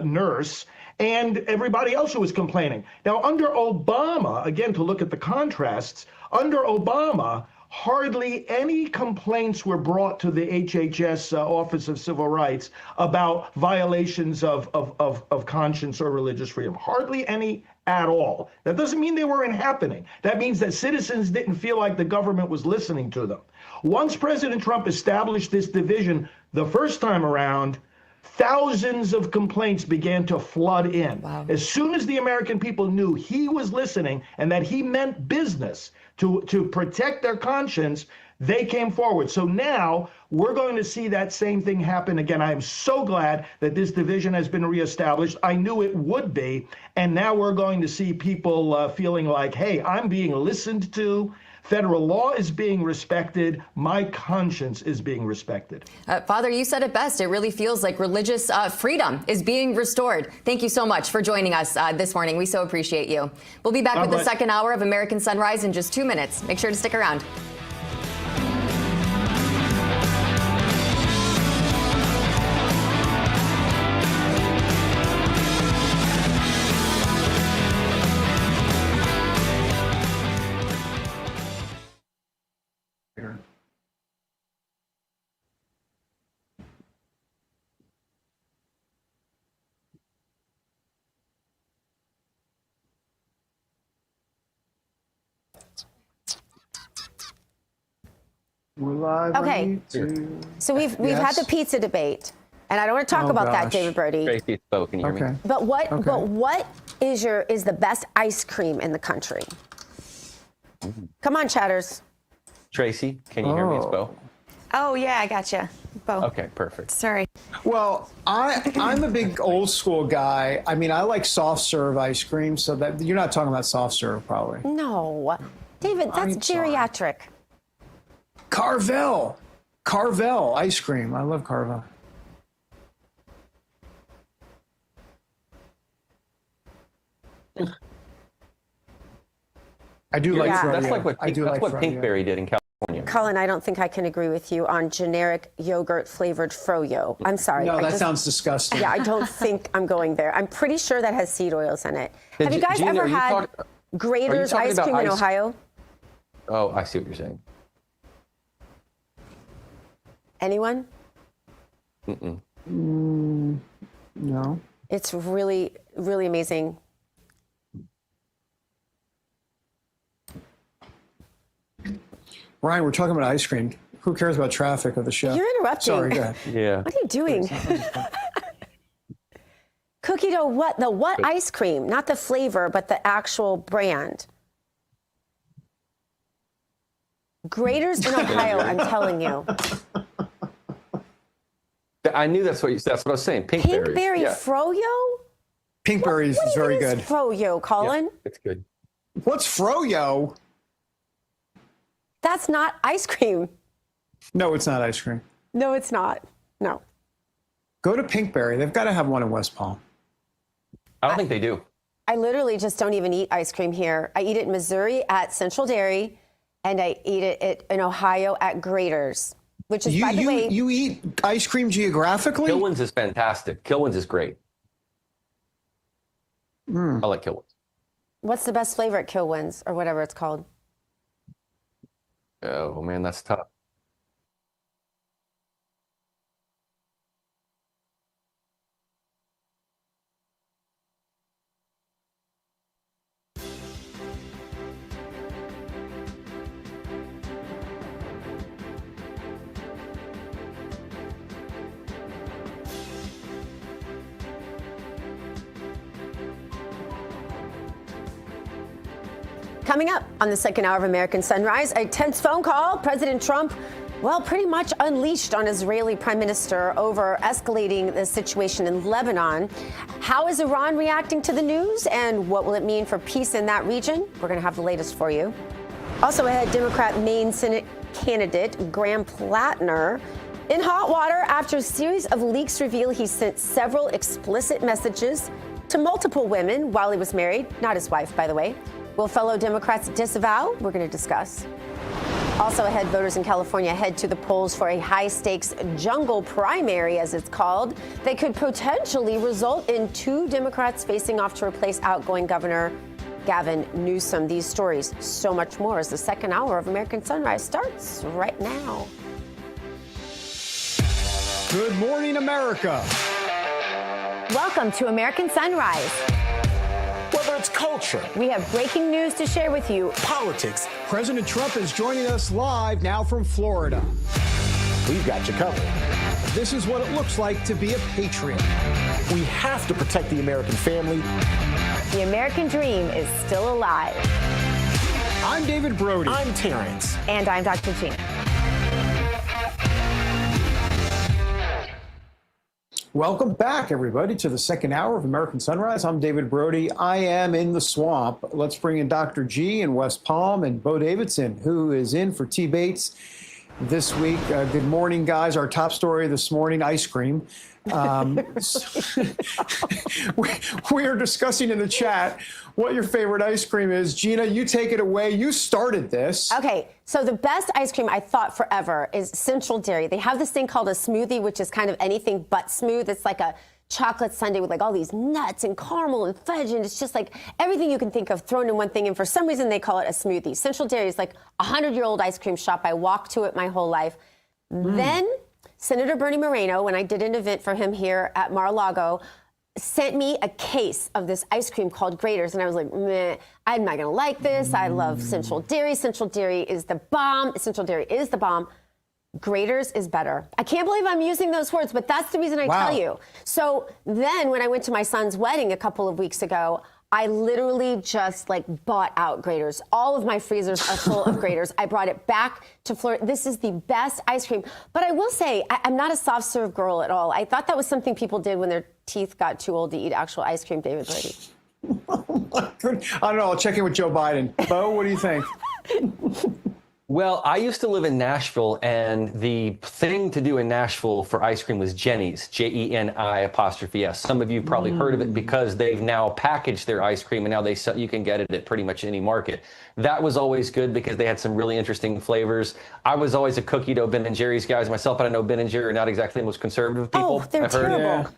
nurse and everybody else who was complaining. Now, under Obama, again, to look at the contrasts, under Obama, hardly any complaints were brought to the HHS Office of Civil Rights about violations of conscience or religious freedom. Hardly any at all. That doesn't mean they weren't happening. That means that citizens didn't feel like the government was listening to them. Once President Trump established this division the first time around, thousands of complaints began to flood in. Wow. As soon as the American people knew he was listening and that he meant business to protect their conscience, they came forward. So now we're going to see that same thing happen again. I am so glad that this division has been reestablished. I knew it would be. And now we're going to see people feeling like, hey, I'm being listened to. Federal law is being respected. My conscience is being respected. Father, you said it best. It really feels like religious freedom is being restored. Thank you so much for joining us this morning. We so appreciate you. We'll be back with the second hour of American Sunrise in just 2 minutes. Make sure to stick around. Okay. So we've had the pizza debate, and I don't want to talk about that, David Brody. Tracy spoke. Can you hear me? But what is the best ice cream in the country? Come on, chatters. Tracy, can you hear me? It's Bo. Oh, yeah, I gotcha. Bo. Okay, perfect. Sorry. Well, I'm a big old school guy. I mean, I like soft serve ice cream, so that you're not talking about soft serve, probably. No, David, that's geriatric. Carvel ice cream. I love Carvel. I do like Froyo. That's what Pinkberry did in California. Colin, I don't think I can agree with you on generic yogurt flavored Froyo. I'm sorry. No, that sounds disgusting. Yeah, I don't think I'm going there. I'm pretty sure that has seed oils in it. Have you guys Gina, ever had Grater's ice cream in Ohio? Oh, I see what you're saying. Anyone? No. It's really, really amazing. Ryan, we're talking about ice cream. Who cares about traffic of the show? You're interrupting. Sorry, go ahead. Yeah. What are you doing? Cookie dough, what? The what ice cream? Not the flavor, but the actual brand. Grater's in Ohio, I'm telling you. I knew that's what I was saying. Pinkberry. Pinkberry Froyo? Pinkberry is very good. What is Froyo, Colin? Yeah, it's good. What's Froyo? That's not ice cream. No, it's not ice cream. No, it's not. No. Go to Pinkberry. They've got to have one in West Palm. I don't think they do. I literally just don't even eat ice cream here. I eat it in Missouri at Central Dairy, and I eat it in Ohio at Grater's, which is, by the way... You eat ice cream geographically? Kilwins is fantastic. Kilwins is great. I like Kilwins. What's the best flavor at Kilwins, or whatever it's called? Oh, man, that's tough. Coming up on the second hour of American Sunrise, a tense phone call. President Trump, well, pretty much unleashed on Israeli Prime Minister over escalating the situation in Lebanon. How is Iran reacting to the news, and what will it mean for peace in that region? We're going to have the latest for you. Also ahead, Democrat Maine Senate candidate Graham Plattner in hot water after a series of leaks reveal he sent several explicit messages to multiple women while he was married, not his wife, by the way. Will fellow Democrats disavow? We're going to discuss. Also ahead, voters in California head to the polls for a high-stakes jungle primary, as it's called. They could potentially result in two Democrats facing off to replace outgoing Governor Gavin Newsom. These stories, so much more, as the second hour of American Sunrise starts right now. Good morning, America. Welcome to American Sunrise. Whether it's culture, we have breaking news to share with you. Politics. President Trump is joining us live now from Florida. We've got you covered. This is what it looks like to be a patriot. We have to protect the American family. The American dream is still alive. I'm David Brody. I'm Terrence. And I'm Dr. Gina. Welcome back, everybody, to the second hour of American Sunrise. I'm David Brody. I am in the swamp. Let's bring in Dr. G in West Palm and Bo Davidson, who is in for T. Bates this week. Good morning, guys. Our top story this morning, ice cream. We are discussing in the chat what your favorite ice cream is. Gina, you take it away. You started this. Okay, so the best ice cream I thought forever is Central Dairy. They have this thing called a smoothie, which is kind of anything but smooth. It's like a chocolate sundae with like all these nuts and caramel and fudge, and it's just like everything you can think of thrown in one thing. And for some reason, they call it a smoothie. Central Dairy is like a 100-year-old ice cream shop. I walked to it my whole life. Then Senator Bernie Moreno, when I did an event for him here at Mar-a-Lago, sent me a case of this ice cream called Grater's, and I was like, meh, I'm not gonna like this. I love Central Dairy. Central Dairy is the bomb. Central Dairy is the bomb. Grater's is better. I can't believe I'm using those words, but that's the reason I tell you. So then when I went to my son's wedding a couple of weeks ago, I literally just like bought out Grater's. All of my freezers are full of Grater's. I brought it back to Florida. This is the best ice cream. But I will say, I'm not a soft serve girl at all. I thought that was something people did when their teeth got too old to eat actual ice cream, David Brody. Oh my goodness. I don't know. I'll check in with Joe Biden. Bo, what do you think? Well, I used to live in Nashville, and the thing to do in Nashville for ice cream was Jenny's, Jeni''S. Some of you probably heard of it because they've now packaged their ice cream, and now you can get it at pretty much any market. That was always good because they had some really interesting flavors. I was always a cookie dough Ben & Jerry's guys myself, but I know Ben & Jerry are not exactly the most conservative people. Oh, they're terrible. Yeah.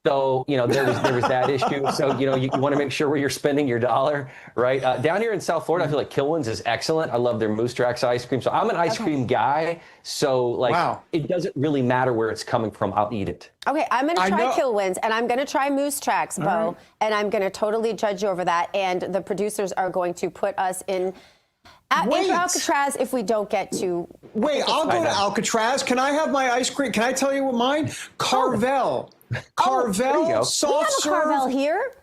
So, there was that issue. So, you want to make sure where you're spending your dollar, right? Down here in South Florida, I feel like Kilwins is excellent. I love their Moose Tracks ice cream. So I'm an ice cream guy. So, it doesn't really matter where it's coming from. I'll eat it. Okay, I'm going to try Kilwins, and I'm going to try Moose Tracks, Bo, and I'm going to totally judge you over that. And the producers are going to put us in Alcatraz if we don't get to... Wait, I'll go to Alcatraz. Can I have my ice cream? Can I tell you what mine? Carvel. Carvel, soft serve. We have a Carvel here.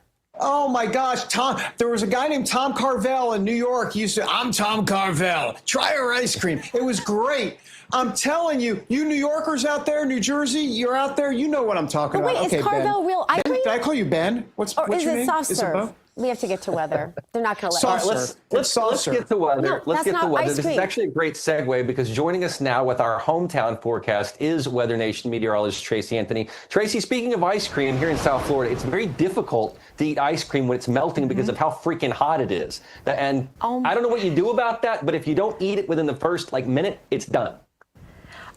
Oh my gosh, Tom! There was a guy named Tom Carvel in New York. He used to, I'm Tom Carvel. Try our ice cream. It was great. I'm telling you, you New Yorkers out there, New Jersey, you're out there. You know what I'm talking about. Wait, is Carvel real ice cream? Did I call you Ben? What's your name? Is it soft serve? We have to get to weather. They're not going to let us. Let's get to weather. No, let's get to weather. This is actually a great segue because joining us now with our hometown forecast is Weather Nation meteorologist Tracy Anthony. Tracy, speaking of ice cream here in South Florida, it's very difficult to eat ice cream when it's melting because of how freaking hot it is. And I don't know what you do about that, but if you don't eat it within the first minute, it's done.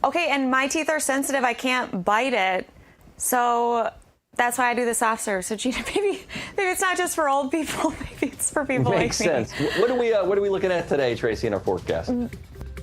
Okay, and my teeth are sensitive. I can't bite it. So that's why I do the soft serve. So Gina, maybe it's not just for old people. Maybe it's for people like me. Makes sense. What are we looking at today, Tracy, in our forecast?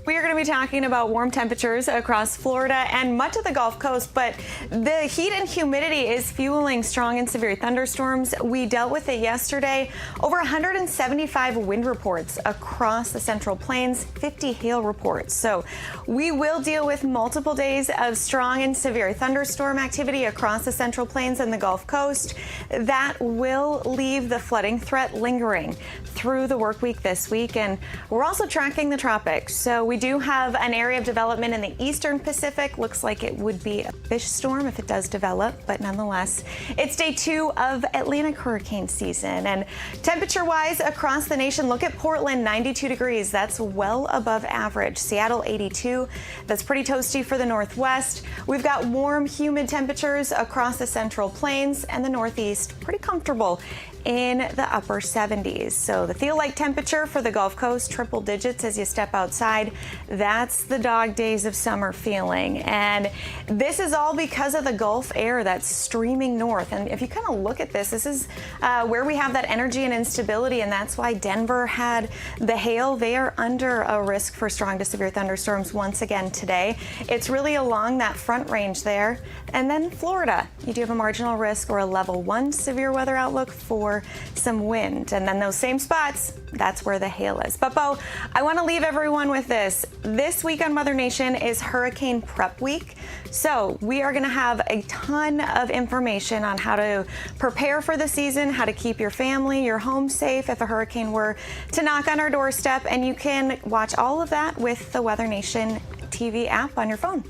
We are going to be talking about warm temperatures across Florida and much of the Gulf Coast, but the heat and humidity is fueling strong and severe thunderstorms. We dealt with it yesterday. Over 175 wind reports across the Central Plains, 50 hail reports. So we will deal with multiple days of strong and severe thunderstorm activity across the Central Plains and the Gulf Coast. That will leave the flooding threat lingering through the work week this week. And we're also tracking the tropics. So we do have an area of development in the eastern Pacific. Looks like it would be a fish storm if it does develop, but nonetheless, it's day 2 of Atlantic hurricane season. And temperature-wise across the nation, look at Portland, 92 degrees. That's well above average. Seattle, 82. That's pretty toasty for the Northwest. We've got warm, humid temperatures across the Central Plains and the Northeast. Pretty comfortable in the upper 70s. So the feel-like temperature for the Gulf Coast, triple digits as you step outside. That's the dog days of summer feeling. And this is all because of the Gulf air that's streaming north. And if you kind of look at this, this is where we have that energy and instability, and that's why Denver had the hail. They are under a risk for strong to severe thunderstorms once again today. It's really along that front range there. And then Florida, you do have a marginal risk or a level 1 severe weather outlook for some wind. And then those same spots, that's where the hail is. But Bo, I want to leave everyone with this. This week on Mother Nation is Hurricane Prep Week. So we are going to have a ton of information on how to prepare for the season, how to keep your family, your home safe if a hurricane were to knock on our doorstep. And you can watch all of that with the Weather Nation TV app on your phone.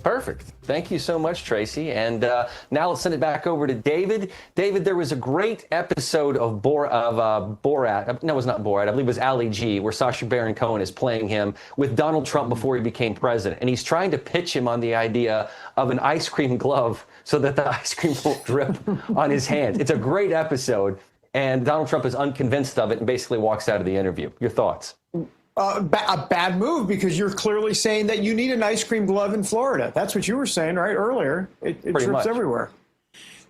Perfect. Thank you so much, Tracy. And now let's send it back over to David. David, there was a great episode of Borat. No, it was not Borat. I believe it was Ali G, where Sacha Baron Cohen is playing him with Donald Trump before he became president. And he's trying to pitch him on the idea of an ice cream glove so that the ice cream won't drip on his hands. It's a great episode. And Donald Trump is unconvinced of it and basically walks out of the interview. Your thoughts? A bad move, because you're clearly saying that you need an ice cream glove in Florida. That's what you were saying, right, earlier. It drips everywhere.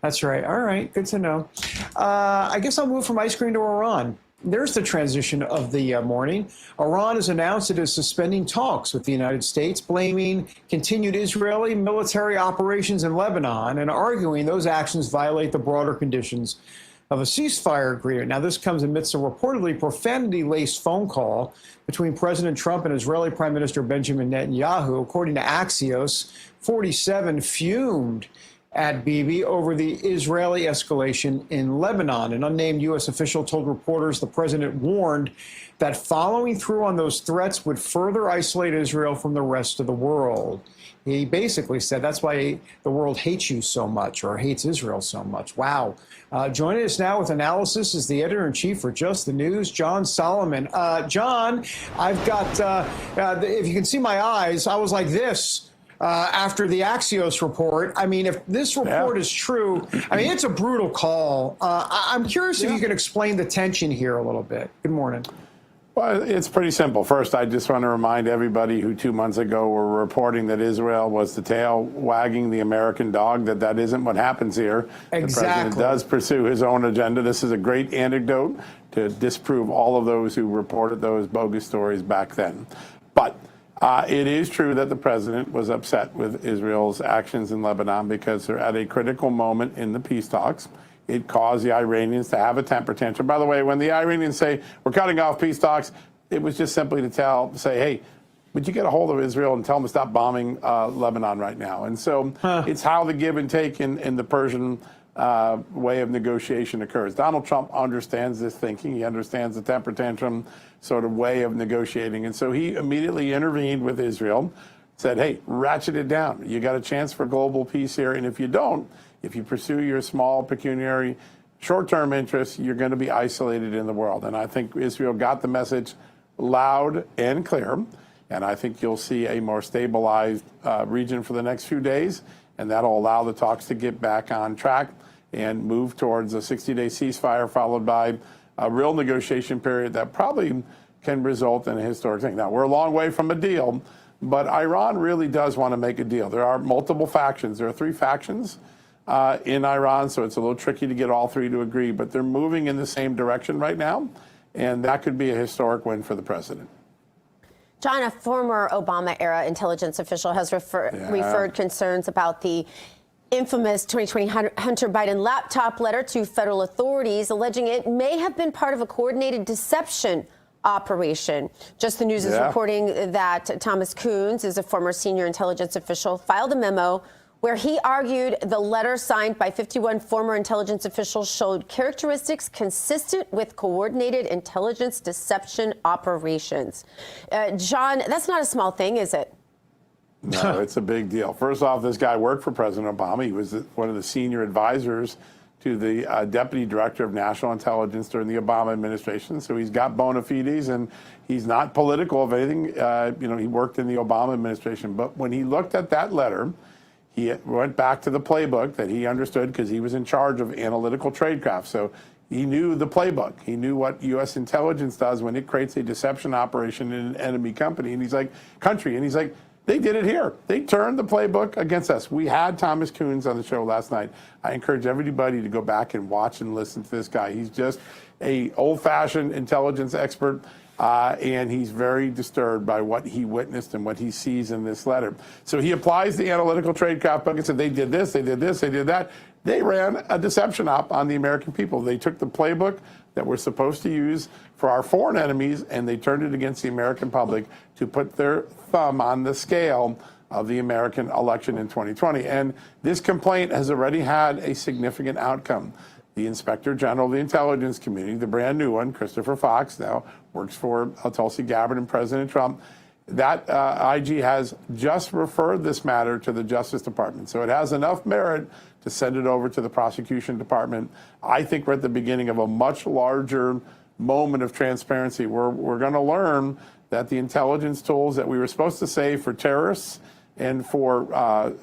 That's right. All right. Good to know. I guess I'll move from ice cream to Iran. There's the transition of the morning. Iran has announced it is suspending talks with the United States, blaming continued Israeli military operations in Lebanon and arguing those actions violate the broader conditions of a ceasefire agreement. Now, this comes amidst a reportedly profanity-laced phone call between President Trump and Israeli Prime Minister Benjamin Netanyahu. According to Axios, 47 fumed at Bibi over the Israeli escalation in Lebanon. An unnamed U.S. official told reporters the president warned that following through on those threats would further isolate Israel from the rest of the world. He basically said that's why the world hates you so much, or hates Israel so much. Wow. Joining us now with analysis is the editor-in-chief for Just the News, John Solomon. John, I've got, if you can see my eyes, I was like this after the Axios report. I mean, if this report is true, I mean, it's a brutal call. I'm curious if you can explain the tension here a little bit. Good morning. Well, it's pretty simple. First, I just want to remind everybody who 2 months ago were reporting that Israel was the tail wagging the American dog, that isn't what happens here. Exactly. The president does pursue his own agenda. This is a great anecdote to disprove all of those who reported those bogus stories back then. But it is true that the president was upset with Israel's actions in Lebanon because they're at a critical moment in the peace talks. It caused the Iranians to have a temper tantrum. By the way, when the Iranians say, we're cutting off peace talks, it was just simply to say, hey, would you get a hold of Israel and tell them to stop bombing Lebanon right now? And so it's how the give and take in the Persian way of negotiation occurs. Donald Trump understands this thinking. He understands the temper tantrum sort of way of negotiating. And so he immediately intervened with Israel, said, hey, ratchet it down. You got a chance for global peace here. And if you don't, if you pursue your small pecuniary short-term interests, you're going to be isolated in the world. And I think Israel got the message loud and clear. And I think you'll see a more stabilized region for the next few days. And that'll allow the talks to get back on track and move towards a 60-day ceasefire, followed by a real negotiation period that probably can result in a historic thing. Now, we're a long way from a deal, but Iran really does want to make a deal. There are multiple factions. There are 3 factions in Iran, so it's a little tricky to get all 3 to agree, but they're moving in the same direction right now, and that could be a historic win for the president. John, a former Obama-era intelligence official has referred concerns about the infamous 2020 Hunter Biden laptop letter to federal authorities, alleging it may have been part of a coordinated deception operation. Just the News is reporting that Thomas Coons is a former senior intelligence official, filed a memo where he argued the letter signed by 51 former intelligence officials showed characteristics consistent with coordinated intelligence deception operations. John, that's not a small thing, is it? No, it's a big deal. First off, this guy worked for President Obama. He was one of the senior advisors to the deputy director of national intelligence during the Obama administration. So he's got bona fides, and he's not political of anything. He worked in the Obama administration. But when he looked at that letter, he went back to the playbook that he understood because he was in charge of analytical tradecraft. So he knew the playbook. He knew what U.S. intelligence does when it creates a deception operation in an enemy company. And he's like, they did it here. They turned the playbook against us. We had Thomas Coons on the show last night. I encourage everybody to go back and watch and listen to this guy. He's just a old-fashioned intelligence expert. And he's very disturbed by what he witnessed and what he sees in this letter. So he applies the analytical tradecraft book and said, they did this, they did this, they did that. They ran a deception op on the American people. They took the playbook that we're supposed to use for our foreign enemies, and they turned it against the American public to put their thumb on the scale of the American election in 2020. And this complaint has already had a significant outcome. The Inspector General of the Intelligence Community, the brand new one, Christopher Fox, now works for Tulsi Gabbard and President Trump. That IG has just referred this matter to the Justice Department. So it has enough merit to send it over to the prosecution department. I think we're at the beginning of a much larger moment of transparency. We're going to learn that the intelligence tools that we were supposed to save for terrorists and for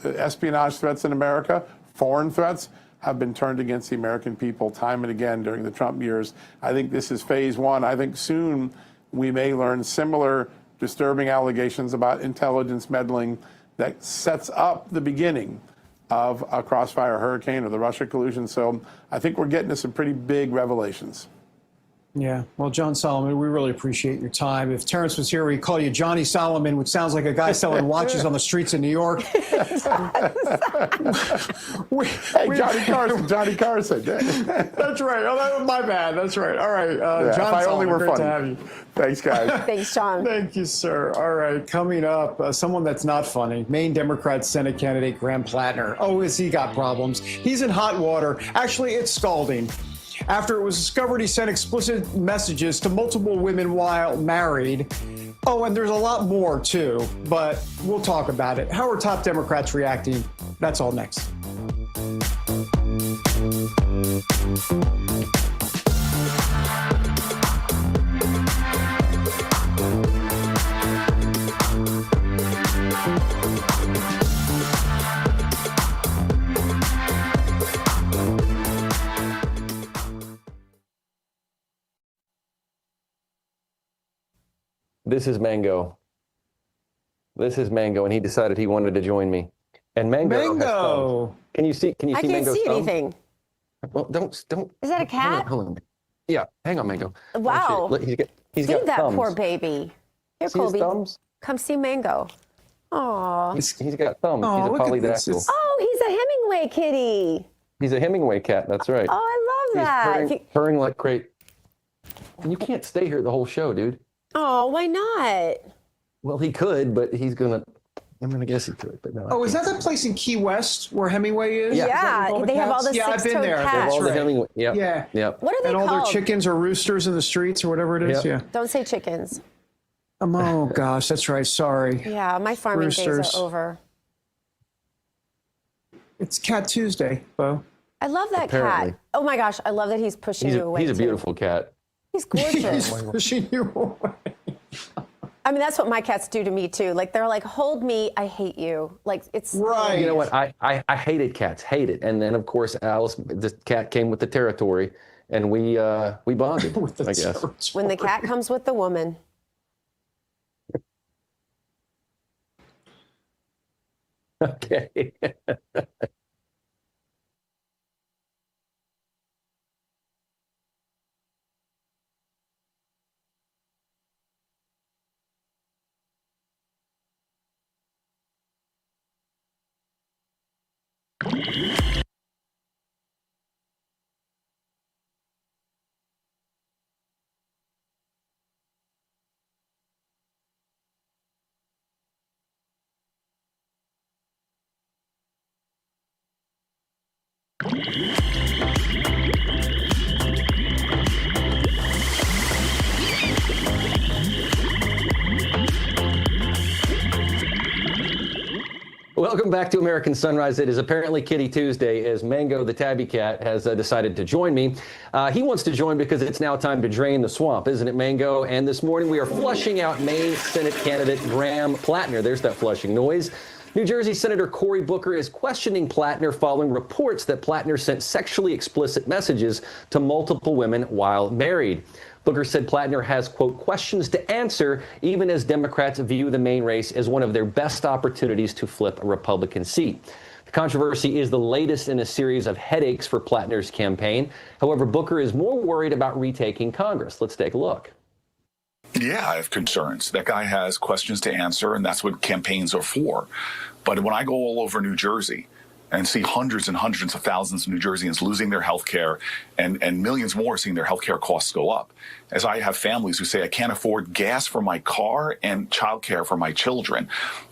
espionage threats in America, foreign threats, have been turned against the American people time and again during the Trump years. I think this is phase one. I think soon we may learn similar disturbing allegations about intelligence meddling that sets up the beginning of a crossfire hurricane or the Russia collusion. So I think we're getting to some pretty big revelations. Yeah. Well, John Solomon, we really appreciate your time. If Terrence was here, we'd call you Johnny Solomon, which sounds like a guy selling watches on the streets of New York. Hey, Johnny Carson. That's right. Oh, that was my bad. That's right. All right. John if I Solomon, only were great funny. to have you. Thanks, guys. Thanks, John. Thank you, sir. All right. Coming up, someone that's not funny, Maine Democrat Senate candidate Graham Plattner. Oh, has he got problems? He's in hot water. Actually, it's scalding. After it was discovered he sent explicit messages to multiple women while married. Oh, and there's a lot more, too, but we'll talk about it. How are top Democrats reacting? That's all next. This is Mango. This is Mango, and he decided he wanted to join me. And Mango. Has thumbs. Can you see? Can you I see can't Mango's see thumb? anything. Well, don't. Is that a cat? Hold on. Yeah, hang on, Mango. Wow. He's Feed got that thumbs. poor baby. Here, See his Colby. thumbs? Come see Mango. Aw. He's got thumbs. Oh, He's a look at this. polydactyl. Oh, he's a Hemingway kitty. He's a Hemingway cat. That's right. Oh, I love that. He's purring like crate. And you can't stay here the whole show, dude. Oh, why not? Well, he could, but I'm gonna guess he could, but no. Oh, is that the place in Key West where Hemingway is? Yeah, Is that with they have all cats? the Yeah, I've been six-toed there. cats. They have all the That's right. Hemingway. Yep. Yeah. Yep. What are they And all called? their chickens or roosters in the streets or whatever it is. Yep. Yeah. Don't say chickens. Oh, gosh, that's right. Sorry. Yeah, my farming Roosters. days are over. It's Cat Tuesday, Bo. I love that Apparently. cat. Oh my gosh, I love that he's pushing you away. He's a too. beautiful cat. He's gorgeous. He's pushing you away. I mean, that's what my cats do to me too. Like they're like, hold me, I hate you. Like it's Right. You know what? I hated cats, hated. And then of course Alice, the cat came with the territory, and we bonded. I guess. when the cat comes with the woman. Okay. Welcome back to American Sunrise. It is apparently Kitty Tuesday as Mango the tabby cat has decided to join me. He wants to join because it's now time to drain the swamp, isn't it, Mango? And this morning we are flushing out Maine Senate candidate Graham Plattner. There's that flushing noise. New Jersey Senator Cory Booker is questioning Plattner following reports that Plattner sent sexually explicit messages to multiple women while married. Booker said Plattner has, quote, questions to answer, even as Democrats view the Maine race as one of their best opportunities to flip a Republican seat. The controversy is the latest in a series of headaches for Plattner's campaign. However, Booker is more worried about retaking Congress. Let's take a look. Yeah, I have concerns. That guy has questions to answer, and that's what campaigns are for. But when I go all over New Jersey and see hundreds and hundreds of thousands of New Jerseyans losing their health care and millions more seeing their health care costs go up, as I have families who say I can't afford gas for my car and childcare for my children,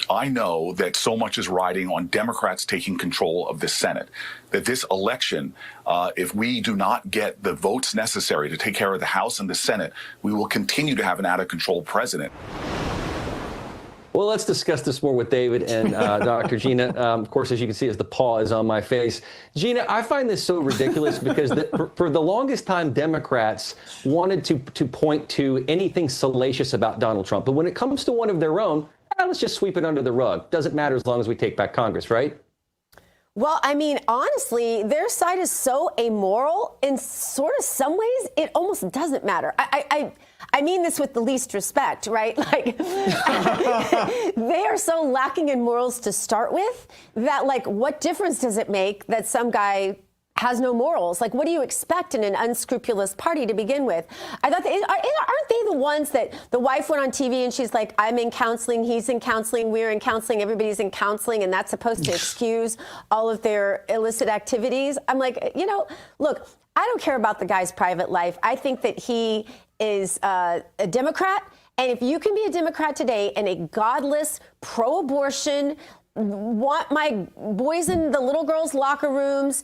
I know that so much is riding on Democrats taking control of the Senate, that this election, if we do not get the votes necessary to take care of the House and the Senate, we will continue to have an out-of-control president. Well, let's discuss this more with David and Dr. Gina. Of course, as you can see, as the paw is on my face. Gina, I find this so ridiculous because for the longest time, Democrats wanted to point to anything salacious about Donald Trump. But when it comes to one of their own, let's just sweep it under the rug. Doesn't matter as long as we take back Congress, right? Well, I mean, honestly, their side is so amoral in sort of some ways, it almost doesn't matter. I mean this with the least respect, right? Like, they are so lacking in morals to start with that, like, what difference does it make that some guy has no morals. Like, what do you expect in an unscrupulous party to begin with? I thought, aren't they the ones that the wife went on TV and she's like, I'm in counseling, he's in counseling, we're in counseling, everybody's in counseling, and that's supposed to excuse all of their illicit activities? I'm like, look, I don't care about the guy's private life. I think that he is a Democrat. And if you can be a Democrat today and a godless, pro-abortion, want my boys in the little girls' locker rooms,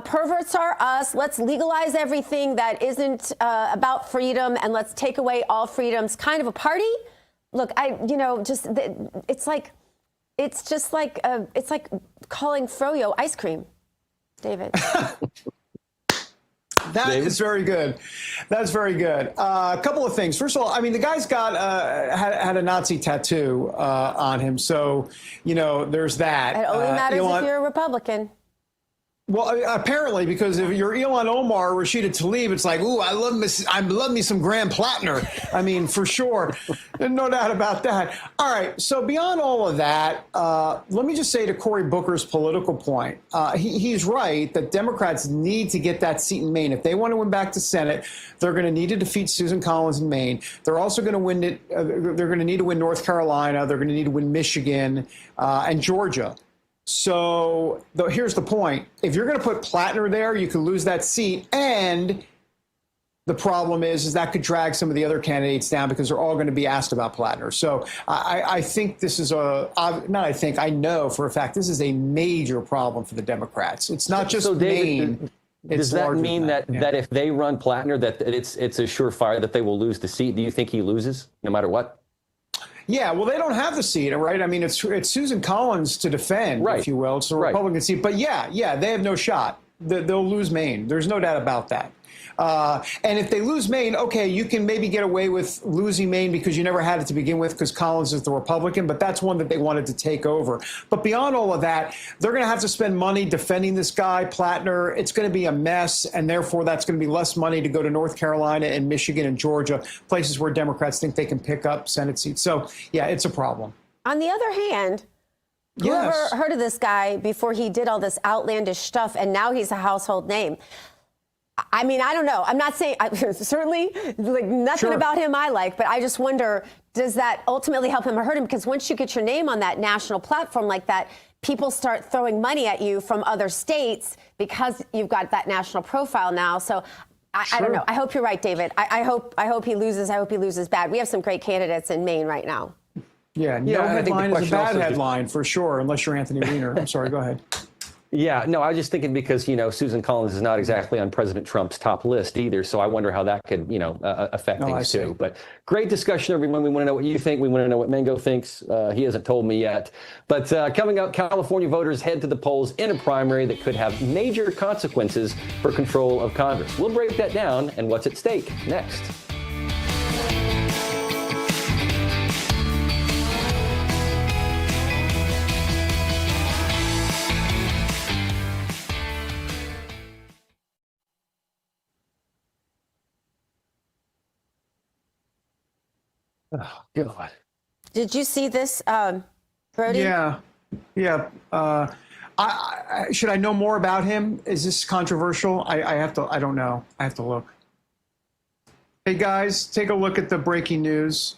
perverts are us, let's legalize everything that isn't about freedom, and let's take away all freedoms kind of a party. Look, it's like calling froyo ice cream, David. That is very good. That's very good. A couple of things. First of all, I mean, the guy's got had a Nazi tattoo on him, so there's that. It only matters if you're a Republican. Well, apparently, because if you're Ilhan Omar or Rashida Tlaib, it's like, ooh, I love me some Graham Plattner. I mean, for sure. No doubt about that. All right. So beyond all of that, let me just say to Cory Booker's political point, he's right that Democrats need to get that seat in Maine. If they want to win back the Senate, they're going to need to defeat Susan Collins in Maine. They're also going to win it. They're going to need to win North Carolina. They're going to need to win Michigan and Georgia. So here's the point. If you're going to put Plattner there, you could lose that seat. And the problem is that could drag some of the other candidates down because they're all going to be asked about Plattner. So I think this is I know for a fact this is a major problem for the Democrats. It's not just Maine. Does that mean that if they run Plattner, that it's a surefire that they will lose the seat? Do you think he loses no matter what? Yeah, well, they don't have the seat, right? I mean, it's Susan Collins to defend, if you will. It's a Republican seat. But yeah, they have no shot. They'll lose Maine. There's no doubt about that. And if they lose Maine, okay, you can maybe get away with losing Maine because you never had it to begin with because Collins is the Republican, but that's one that they wanted to take over. But beyond all of that, they're going to have to spend money defending this guy, Plattner. It's going to be a mess, and therefore that's going to be less money to go to North Carolina and Michigan and Georgia, places where Democrats think they can pick up Senate seats. So, yeah, it's a problem. On the other hand, whoever heard of this guy before he did all this outlandish stuff, and now he's a household name? I mean, I don't know. I'm not saying certainly like nothing about him I like, but I just wonder, does that ultimately help him or hurt him? Because once you get your name on that national platform like that, people start throwing money at you from other states because you've got that national profile now. So I don't know. I hope you're right, David. I hope he loses. I hope he loses bad. We have some great candidates in Maine right now. Yeah, no headline is a bad headline for sure, unless you're Anthony Weiner. I'm sorry, go ahead. Yeah, no, I was just thinking because, Susan Collins is not exactly on President Trump's top list either. So I wonder how that could, affect things too. But great discussion, everyone. We want to know what you think. We want to know what Mango thinks. He hasn't told me yet. But coming up, California voters head to the polls in a primary that could have major consequences for control of Congress. We'll break that down and what's at stake next. Oh, God. Did you see this, Brody? Yeah. Should I know more about him? Is this controversial? I have to. I don't know. I have to look. Hey guys, take a look at the breaking news.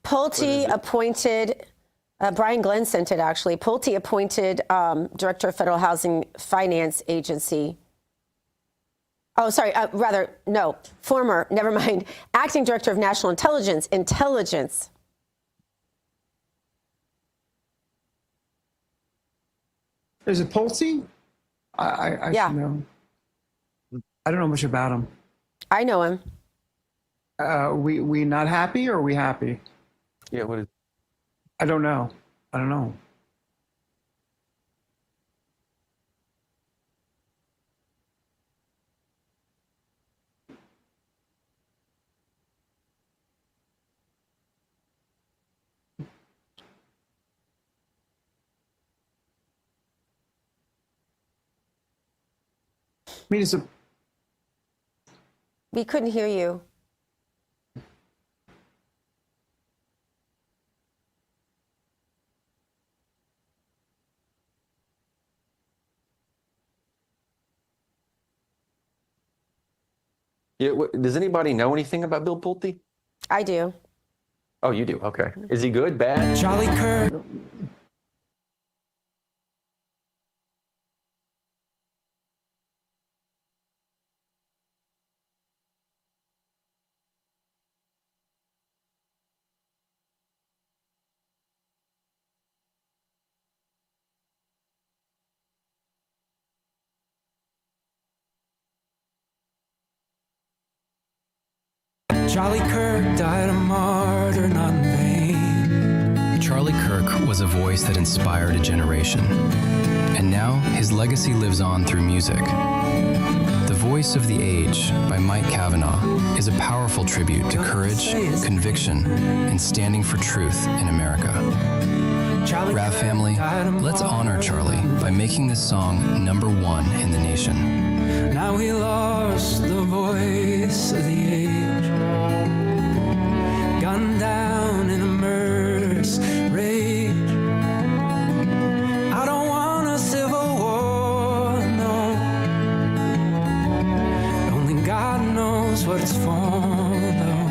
Pulte appointed. Brian Glenn sent it actually. Pulte appointed Director of Federal Housing Finance Agency. Oh, sorry, former, never mind, Acting Director of National Intelligence. Is it Pulte? I should know. I don't know much about him. I know him. We not happy or are we happy? Yeah, what is... I don't know. I mean, we couldn't hear you. Yeah, does anybody know anything about Bill Pulte? I do. Oh, you do? Okay. Is he good, bad? Charlie Kirk. Charlie Kirk died a martyr, not in vain. Charlie Kirk was a voice that inspired a generation. And now his legacy lives on through music. The Voice of the Age by Mike Cavanaugh is a powerful tribute to courage, conviction, and standing for truth in America. Rav family, let's honor Charlie by making this song #1 in the nation. Now we lost the voice of the age. Gunned down in a murderous rage. I don't want a civil war, no. Only God knows what it's for, though.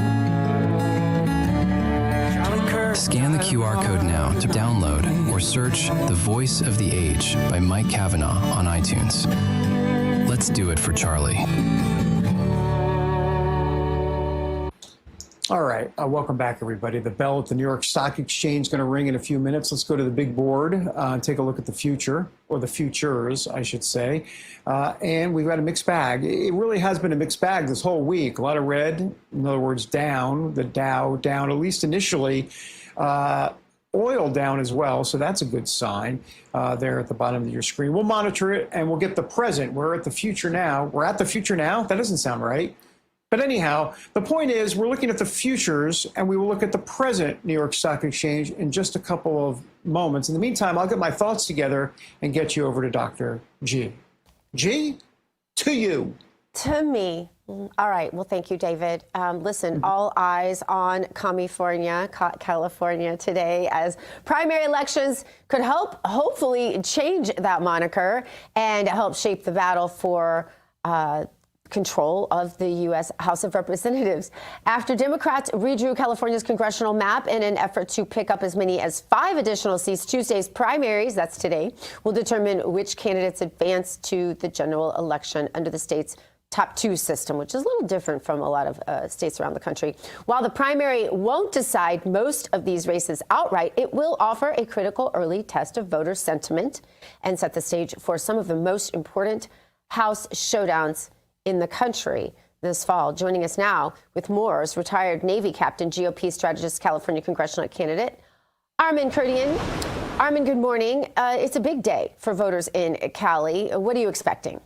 Scan the QR code now to download or search The Voice of the Age by Mike Cavanaugh on iTunes. Let's do it for Charlie. All right, welcome back, everybody. The bell at the New York Stock Exchange is going to ring in a few minutes. Let's go to the big board and take a look at the future, or the futures, I should say. And we've got a mixed bag. It really has been a mixed bag this whole week. A lot of red, in other words, down. The Dow down, at least initially. Oil down as well, so that's a good sign there at the bottom of your screen. We'll monitor it, and we'll get the present. We're at the future now. We're at the future now? That doesn't sound right. But anyhow, the point is we're looking at the futures, and we will look at the present New York Stock Exchange in just a couple of moments. In the meantime, I'll get my thoughts together and get you over to Dr. G. G, to you. To me. All right. Well, thank you, David. Listen, all eyes on California today, as primary elections could hopefully change that moniker and help shape the battle for control of the U.S. House of Representatives. After Democrats redrew California's congressional map in an effort to pick up as many as 5 additional seats, Tuesday's primaries, that's today, will determine which candidates advance to the general election under the state's top 2 system, which is a little different from a lot of states around the country. While the primary won't decide most of these races outright, it will offer a critical early test of voter sentiment and set the stage for some of the most important House showdowns in the country this fall. Joining us now with more is retired Navy captain, GOP strategist, California congressional candidate, Armen Keteyian. Armen, good morning. It's a big day for voters in Cali. What are you expecting?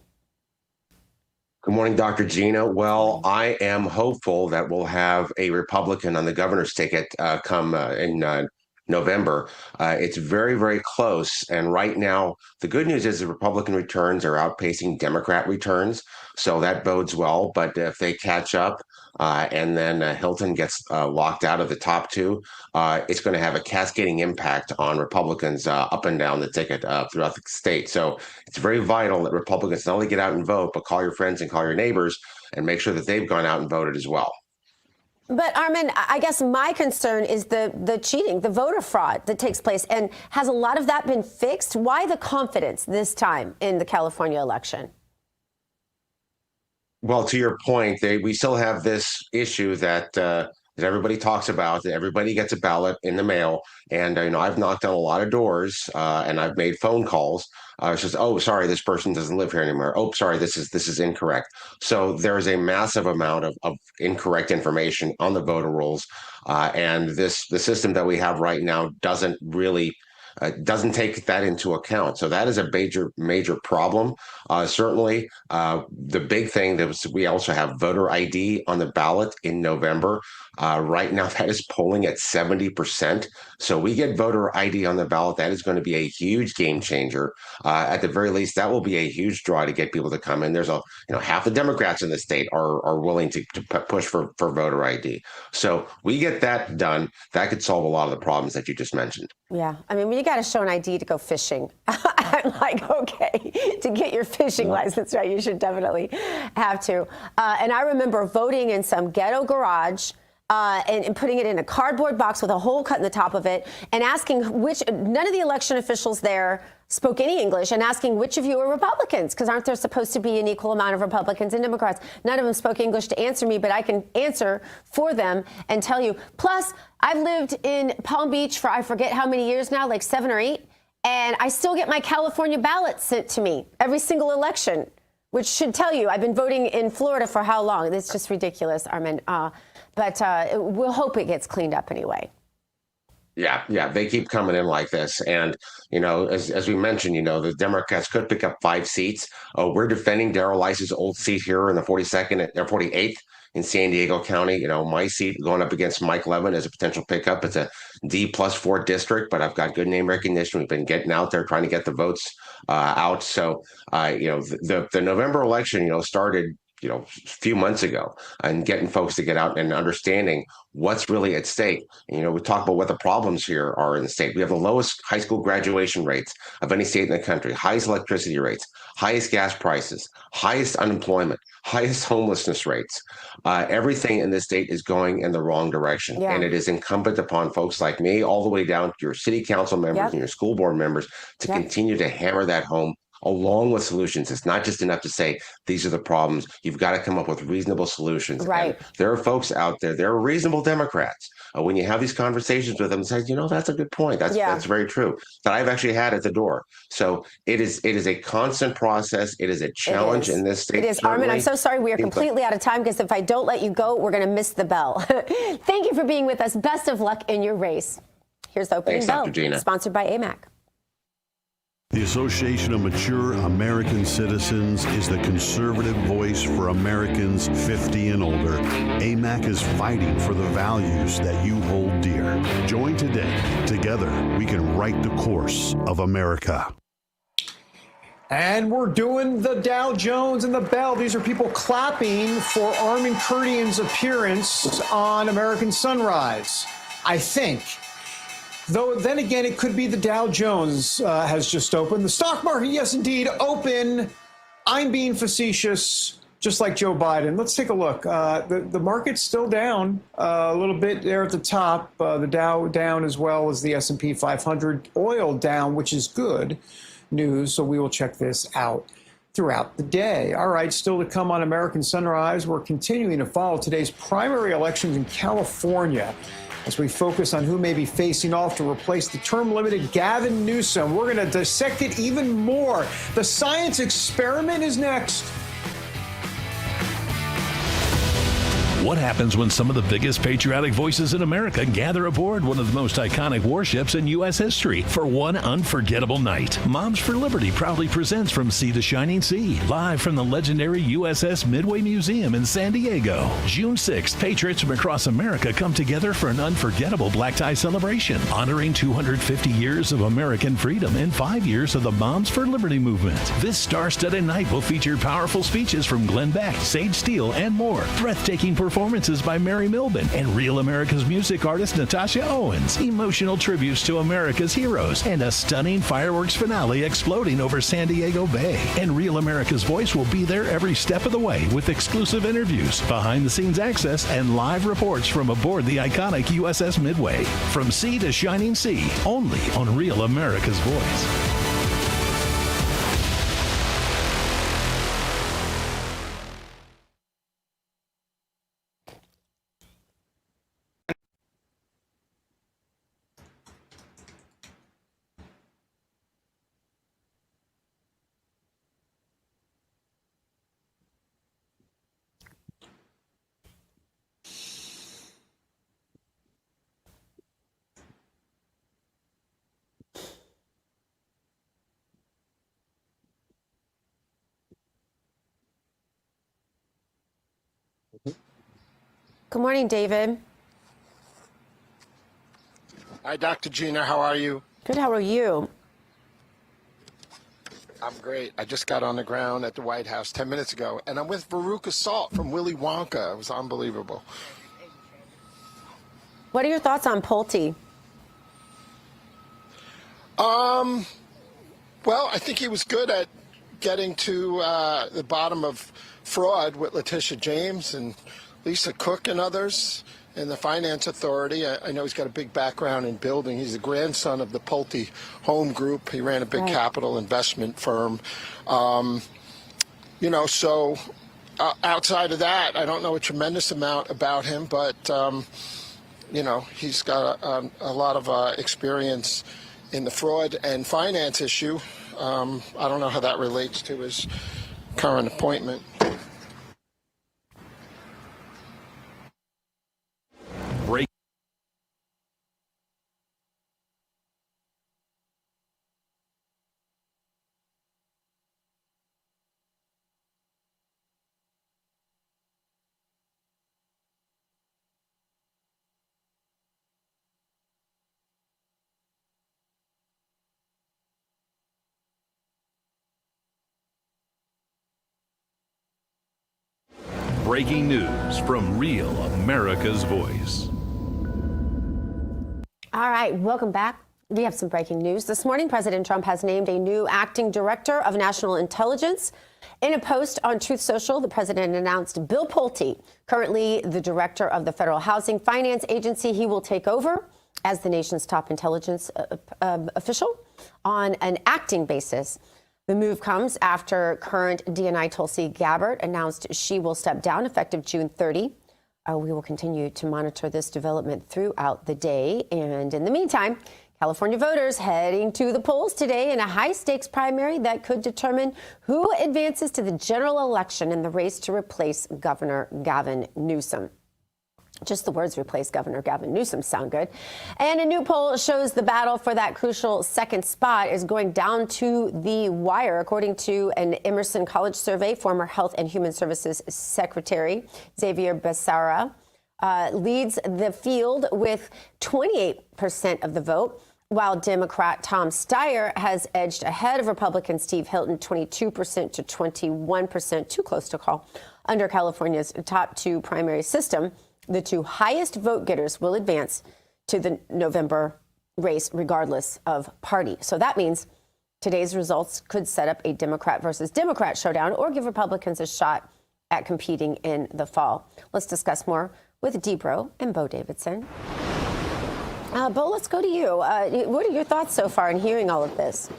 Good morning, Dr. Gina. Well, I am hopeful that we'll have a Republican on the governor's ticket come in November. It's very, very close. And right now, the good news is the Republican returns are outpacing Democrat returns. So that bodes well. But if they catch up and then Hilton gets locked out of the top 2, it's going to have a cascading impact on Republicans up and down the ticket throughout the state. So it's very vital that Republicans not only get out and vote, but call your friends and call your neighbors and make sure that they've gone out and voted as well. But Armen, I guess my concern is the cheating, the voter fraud that takes place. And has a lot of that been fixed? Why the confidence this time in the California election? Well, to your point, we still have this issue that everybody talks about, that everybody gets a ballot in the mail. And, I've knocked on a lot of doors and I've made phone calls. It's just, oh, sorry, this person doesn't live here anymore. Oh, sorry, this is incorrect. So there's a massive amount of incorrect information on the voter rolls. And the system that we have right now doesn't really doesn't take that into account. So that is a major problem. Certainly, the big thing that we also have voter ID on the ballot in November. Right now, that is polling at 70%. So we get voter ID on the ballot. That is going to be a huge game changer. At the very least, that will be a huge draw to get people to come in. There's half the Democrats in the state are willing to push for voter ID. So we get that done. That could solve a lot of the problems that you just mentioned. Yeah, I mean, you got to show an ID to go fishing. I'm like, okay, to get your fishing license, right? You should definitely have to. And I remember voting in some ghetto garage and putting it in a cardboard box with a hole cut in the top of it, and asking none of the election officials there spoke any English, and asking which of you are Republicans, because aren't there supposed to be an equal amount of Republicans and Democrats? None of them spoke English to answer me, but I can answer for them and tell you. Plus, I've lived in Palm Beach for I forget how many years now, like 7 or 8, and I still get my California ballot sent to me every single election, which should tell you I've been voting in Florida for how long. It's just ridiculous, Armin. But we'll hope it gets cleaned up anyway. Yeah, they keep coming in like this. And, as we mentioned, the Democrats could pick up 5 seats. We're defending Darrell Iss's old seat here in the 42nd or 48th in San Diego County. My seat going up against Mike Levin as a potential pickup. It's a D+4 district, but I've got good name recognition. We've been getting out there trying to get the votes out. So, the November election, started a few months ago, and getting folks to get out and understanding what's really at stake. We talk about what the problems here are in the state. We have the lowest high school graduation rates of any state in the country, highest electricity rates, highest gas prices, highest unemployment, highest homelessness rates. Everything in this state is going in the wrong direction. Yeah. And it is incumbent upon folks like me, all the way down to your city council members and your school board members, to continue to hammer that home, along with solutions. It's not just enough to say, these are the problems. You've got to come up with reasonable solutions. Right. And there are folks out there, there are reasonable Democrats. When you have these conversations with them, say, that's a good point. That's very true. That I've actually had at the door. So it is a constant process. It is a challenge in this state. It is. Armin, I'm so sorry. We are completely out of time, because if I don't let you go, we're going to miss the bell. Thank you for being with us. Best of luck in your race. Here's the opening bell. Dr. Gina. Sponsored by AMAC. The Association of Mature American Citizens is the conservative voice for Americans 50 and older. AMAC is fighting for the values that you hold dear. Join today. Together, we can write the course of America. And we're doing the Dow Jones and the bell. These are people clapping for Armin Kurdian's appearance on American Sunrise, I think. Though then again, it could be the Dow Jones has just opened. The stock market, yes, indeed, open. I'm being facetious, just like Joe Biden. Let's take a look. The market's still down a little bit there at the top. The Dow down, as well as the S&P 500. Oil down, which is good news. So we will check this out throughout the day. All right, still to come on American Sunrise. We're continuing to follow today's primary elections in California, as we focus on who may be facing off to replace the term-limited Gavin Newsom. We're going to dissect it even more. The science experiment is next. What happens when some of the biggest patriotic voices in America gather aboard one of the most iconic warships in U.S. history for one unforgettable night? Moms for Liberty proudly presents From Sea to Shining Sea, live from the legendary USS Midway Museum in San Diego. June 6th, patriots from across America come together for an unforgettable black tie celebration, honoring 250 years of American freedom and 5 years of the Moms for Liberty movement. This star-studded night will feature powerful speeches from Glenn Beck, Sage Steele, and more. Breathtaking performances by Mary Milben and Real America's music artist Natasha Owens, emotional tributes to America's heroes, and a stunning fireworks finale exploding over San Diego Bay. And Real America's voice will be there every step of the way with exclusive interviews, behind-the-scenes access, and live reports from aboard the iconic USS Midway. From Sea to Shining Sea, only on Real America's Voice. Good morning, David. Hi, Dr. Gina. How are you? Good. How are you? I'm great. I just got on the ground at the White House 10 minutes ago, and I'm with Veruca Salt from Willy Wonka. It was unbelievable. What are your thoughts on Pulte? Well, I think he was good at getting to the bottom of fraud with Letitia James and Lisa Cook and others in the Finance Authority. I know he's got a big background in building. He's the grandson of the Pulte Home Group. He ran a big capital investment firm. You know, so outside of that, I don't know a tremendous amount about him, but, you know, he's got a lot of experience in the fraud and finance issue. I don't know how that relates to his current appointment. Break. Breaking news from Real America's Voice. All right, welcome back. We have some breaking news. This morning, President Trump has named a new acting director of national intelligence. In a post on Truth Social, the president announced Bill Pulte, currently the director of the Federal Housing Finance Agency. He will take over as the nation's top intelligence official on an acting basis. The move comes after current DNI Tulsi Gabbard announced she will step down effective June 30. We will continue to monitor this development throughout the day. And in the meantime, California voters heading to the polls today in a high-stakes primary that could determine who advances to the general election in the race to replace Governor Gavin Newsom. Just the words replace Governor Gavin Newsom sound good. And a new poll shows the battle for that crucial second spot is going down to the wire. According to an Emerson College survey, former Health and Human Services Secretary Xavier Becerra leads the field with 28% of the vote, while Democrat Tom Steyer has edged ahead of Republican Steve Hilton 22% to 21%, too close to call. Under California's top two primary system, the two highest vote getters will advance to the November race regardless of party. So that means today's results could set up a Democrat versus Democrat showdown or give Republicans a shot at competing in the fall. Let's discuss more with Debro and Bo Davidson. Bo, let's go to you. What are your thoughts so far in hearing all of this?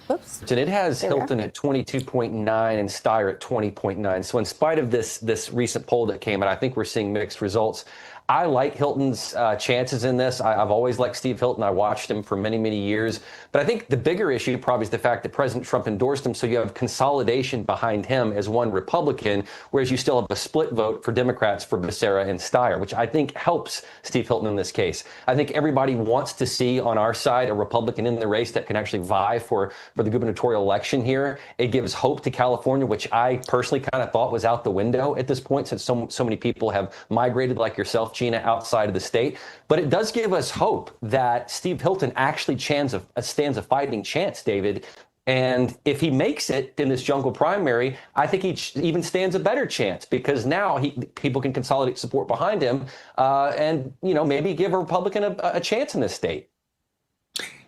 Oops. And it has Hilton at 22.9 and Steyer at 20.9. So in spite of this recent poll that came out, I think we're seeing mixed results. I like Hilton's chances in this. I've always liked Steve Hilton. I watched him for many, many years. But I think the bigger issue probably is the fact that President Trump endorsed him. So you have consolidation behind him as one Republican, whereas you still have a split vote for Democrats for Becerra and Steyer, which I think helps Steve Hilton in this case. I think everybody wants to see on our side a Republican in the race that can actually vie for the gubernatorial election here. It gives hope to California, which I personally kind of thought was out the window at this point, since so many people have migrated like yourself, Gina, outside of the state. But it does give us hope that Steve Hilton actually stands a fighting chance, David. And if he makes it in this jungle primary, I think he even stands a better chance, because now people can consolidate support behind him and, maybe give a Republican a chance in this state.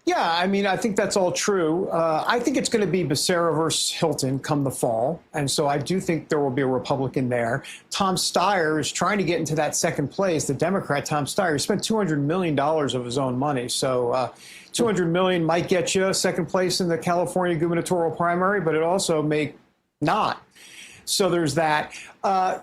Yeah, I mean, I think that's all true. I think it's going to be Becerra versus Hilton come the fall. And so I do think there will be a Republican there. Tom Steyer is trying to get into that second place. The Democrat, Tom Steyer, spent $200 million of his own money. So $200 million might get you second place in the California gubernatorial primary, but it also may not. So there's that.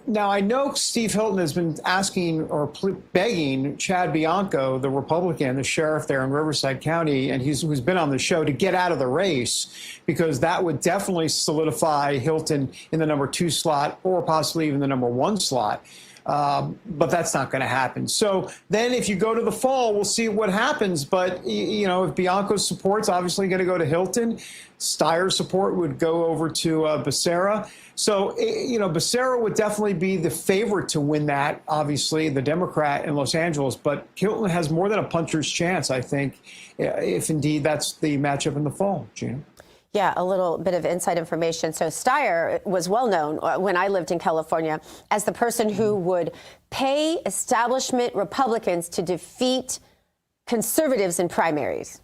Now, I know Steve Hilton has been asking or begging Chad Bianco, the Republican, the sheriff there in Riverside County, and who's been on the show, to get out of the race, because that would definitely solidify Hilton in the number 2 slot or possibly even the number 1 slot. But that's not going to happen. So then if you go to the fall, we'll see what happens. But, you know, if Bianco's support's obviously going to go to Hilton, Steyer's support would go over to Becerra. So, you know, Becerra would definitely be the favorite to win that, obviously, the Democrat in Los Angeles. But Hilton has more than a puncher's chance, I think, if indeed that's the matchup in the fall, Gina. Yeah, a little bit of inside information. So Steyer was well known when I lived in California as the person who would pay establishment Republicans to defeat conservatives in primaries.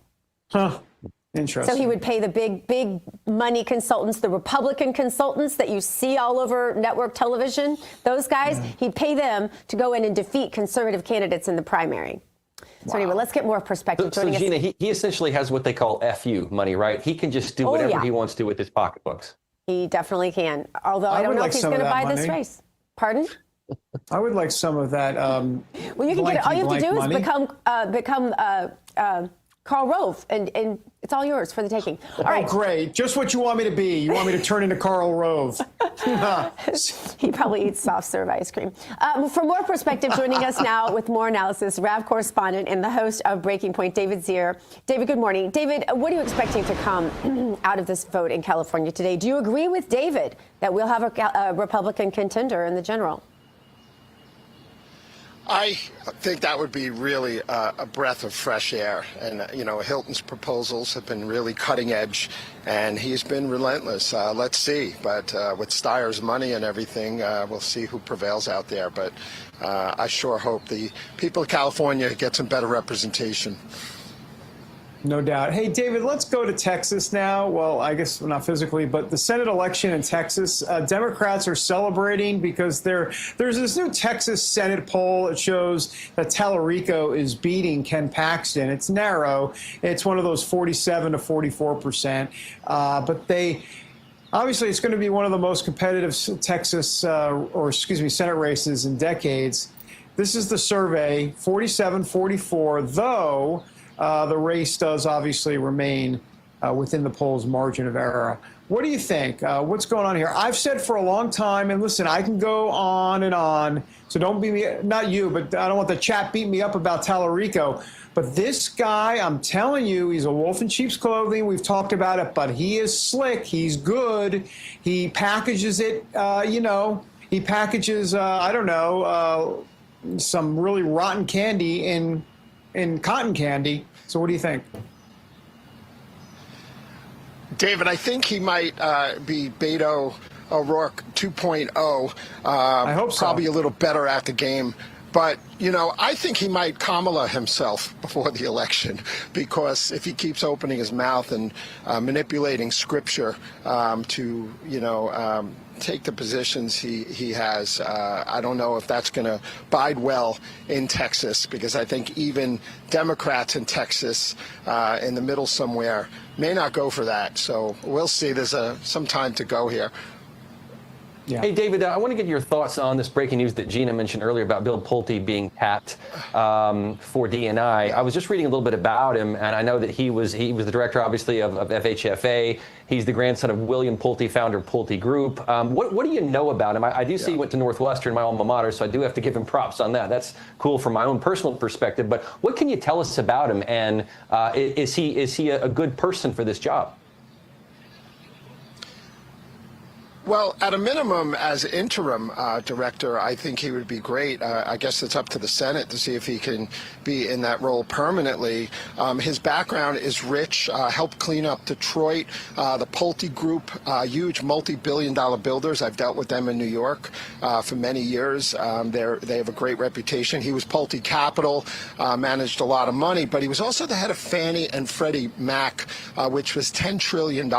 Huh. Interesting. So he would pay the big money consultants, the Republican consultants that you see all over network television, those guys, he'd pay them to go in and defeat conservative candidates in the primary. So anyway, let's get more perspective. So Gina, he essentially has what they call FU money, right? He can just do whatever he wants to with his pocketbooks. He definitely can. Although I don't know if he's going to buy this race. Pardon? I would like some of that. Well, you can get it. All you have to do is become Karl Rove, and it's all yours for the taking. All right. Great. Just what you want me to be. You want me to turn into Karl Rove. He probably eats soft serve ice cream. For more perspective, joining us now with more analysis, RAV correspondent and the host of Breaking Point, David Zier. David, good morning. David, what are you expecting to come out of this vote in California today? Do you agree with David that we'll have a Republican contender in the general? I think that would be really a breath of fresh air. And, you know, Hilton's proposals have been really cutting edge, and he's been relentless. Let's see. But with Steyer's money and everything, we'll see who prevails out there. But I sure hope the people of California get some better representation. No doubt. Hey, David, let's go to Texas now. Well, I guess not physically, but the Senate election in Texas, Democrats are celebrating because there's this new Texas Senate poll that shows that Tallarico is beating Ken Paxton. It's narrow. It's one of those 47 to 44%. But obviously, it's going to be one of the most competitive Texas, Senate races in decades. This is the survey, 47-44, though. The race does obviously remain within the poll's margin of error. What do you think? What's going on here? I've said for a long time, and listen, I can go on and on, so don't beat me, not you, but I don't want the chat beat me up about Tallarico. But this guy, I'm telling you, he's a wolf in sheep's clothing. We've talked about it, but he is slick. He's good. He packages it, he packages, some really rotten candy in cotton candy. So what do you think? David, I think he might be Beto O'Rourke 2.0. I hope so. Probably a little better at the game. But, you know, I think he might Kamala himself before the election, because if he keeps opening his mouth and manipulating scripture to, take the positions he has, I don't know if that's going to bide well in Texas, because I think even Democrats in Texas, in the middle somewhere, may not go for that. So we'll see. There's some time to go here. Yeah. Hey, David, I want to get your thoughts on this breaking news that Gina mentioned earlier about Bill Pulte being tapped for D&I. I was just reading a little bit about him, and I know that he was the director, obviously, of FHFA. He's the grandson of William Pulte, founder of Pulte Group. What do you know about him? I do see he went to Northwestern, my alma mater, so I do have to give him props on that. That's cool from my own personal perspective. But what can you tell us about him, and is he a good person for this job? Well, at a minimum, as interim director, I think he would be great. I guess it's up to the Senate to see if he can be in that role permanently. His background is rich, helped clean up Detroit, the Pulte Group, huge multi-billion-dollar builders. I've dealt with them in New York for many years. They have a great reputation. He was Pulte Capital, managed a lot of money, but he was also the head of Fannie and Freddie Mac, which was $10 trillion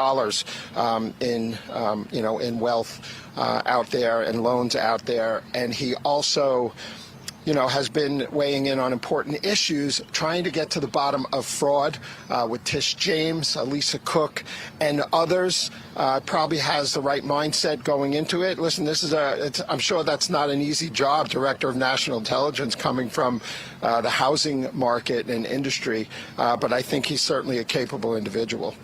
in wealth out there and loans out there. And he also, has been weighing in on important issues, trying to get to the bottom of fraud with Tish James, Lisa Cook, and others. Probably has the right mindset going into it. Listen, I'm sure that's not an easy job, Director of National Intelligence, coming from the housing market and industry. But I think he's certainly a capable individual.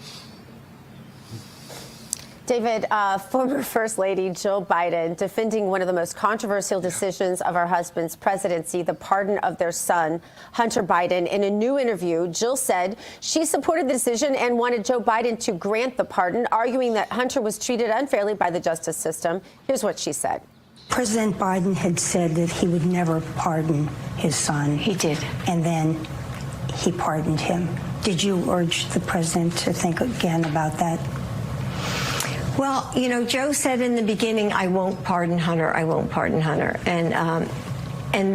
David, former First Lady Jill Biden defending one of the most controversial decisions of her husband's presidency, the pardon of their son, Hunter Biden. In a new interview, Jill said she supported the decision and wanted Joe Biden to grant the pardon, arguing that Hunter was treated unfairly by the justice system. Here's what she said. President Biden had said that he would never pardon his son. He did. And then he pardoned him. Did you urge the president to think again about that? Well, you know, Joe said in the beginning, I won't pardon Hunter, I won't pardon Hunter. And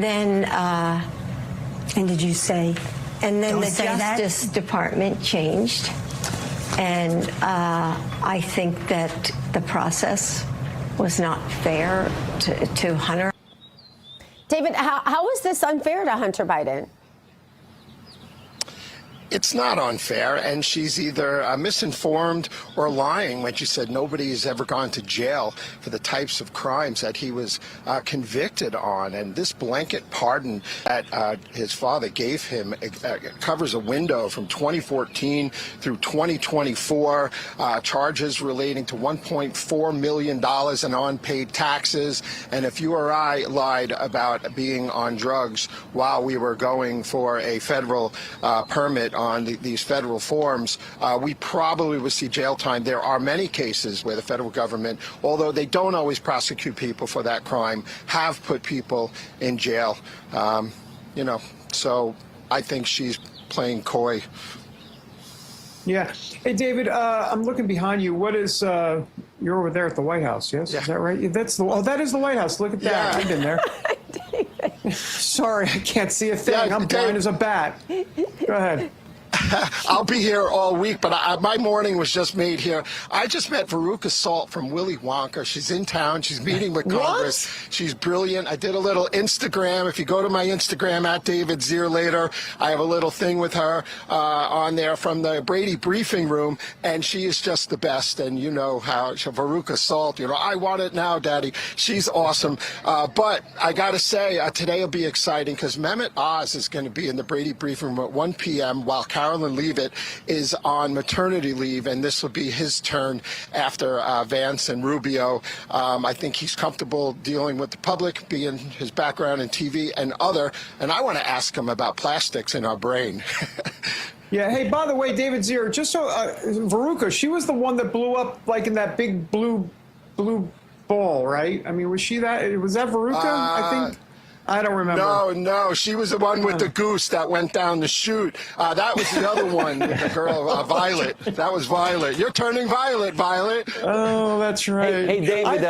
then... and did you say... And then don't the say Justice Department changed. And I think that the process was not fair to Hunter. David, how was this unfair to Hunter Biden? It's not unfair, and she's either misinformed or lying when she said nobody's ever gone to jail for the types of crimes that he was convicted on. And this blanket pardon that his father gave him covers a window from 2014 through 2024, charges relating to $1.4 million in unpaid taxes. And if you or I lied about being on drugs while we were going for a federal permit on these federal forms, we probably would see jail time. There are many cases where the federal government, although they don't always prosecute people for that crime, have put people in jail. You know, so I think she's playing coy. Yeah. Hey, David, I'm looking behind you. What is, you're over there at the White House, yes? Yeah. Is that right? That's the, oh, that is the White House. Look at that. Yeah. I've been there. Sorry, I can't see a thing. Yeah, I'm blind as a bat. Go ahead. I'll be here all week, but my morning was just made here. I just met Veruca Salt from Willy Wonka. She's in town. She's meeting with Congress. She's brilliant. I did a little Instagram. If you go to my Instagram, at David Zier later, I have a little thing with her on there from the Brady briefing room, and she is just the best. And you know how Veruca Salt, you know, I want it now, Daddy. She's awesome. But I got to say, today will be exciting because Mehmet Oz is going to be in the Brady briefing room at 1 p.m. while Carolyn Leavitt is on maternity leave, and this will be his turn after Vance and Rubio. I think he's comfortable dealing with the public, being his background in TV and I want to ask him about plastics in our brain. Yeah, hey, by the way, David Zier, just so, Veruca, she was the one that blew up, like, in that big blue ball, right? I mean, was that Veruca, I think? I don't remember. No, she was the one with the goose that went down the chute. That was the other one, the girl, Violet. That was Violet. You're turning violet, Violet. Oh, that's right. Hey David,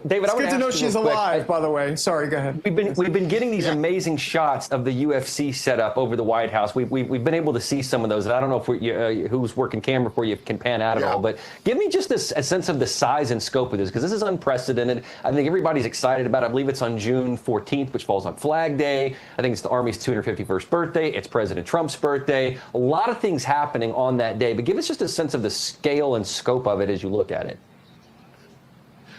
David, it's I want good to know she's alive, by the way. Sorry, go ahead. We've been getting these amazing shots of the UFC setup over the White House. We've been able to see some of those. And I don't know if who's working camera for you can pan out at all, but give me just a sense of the size and scope of this, because this is unprecedented. I think everybody's excited about it. I believe it's on June 14th, which falls on Flag Day. I think it's the Army's 251st birthday. It's President Trump's birthday. A lot of things happening on that day, but give us just a sense of the scale and scope of it as you look at it.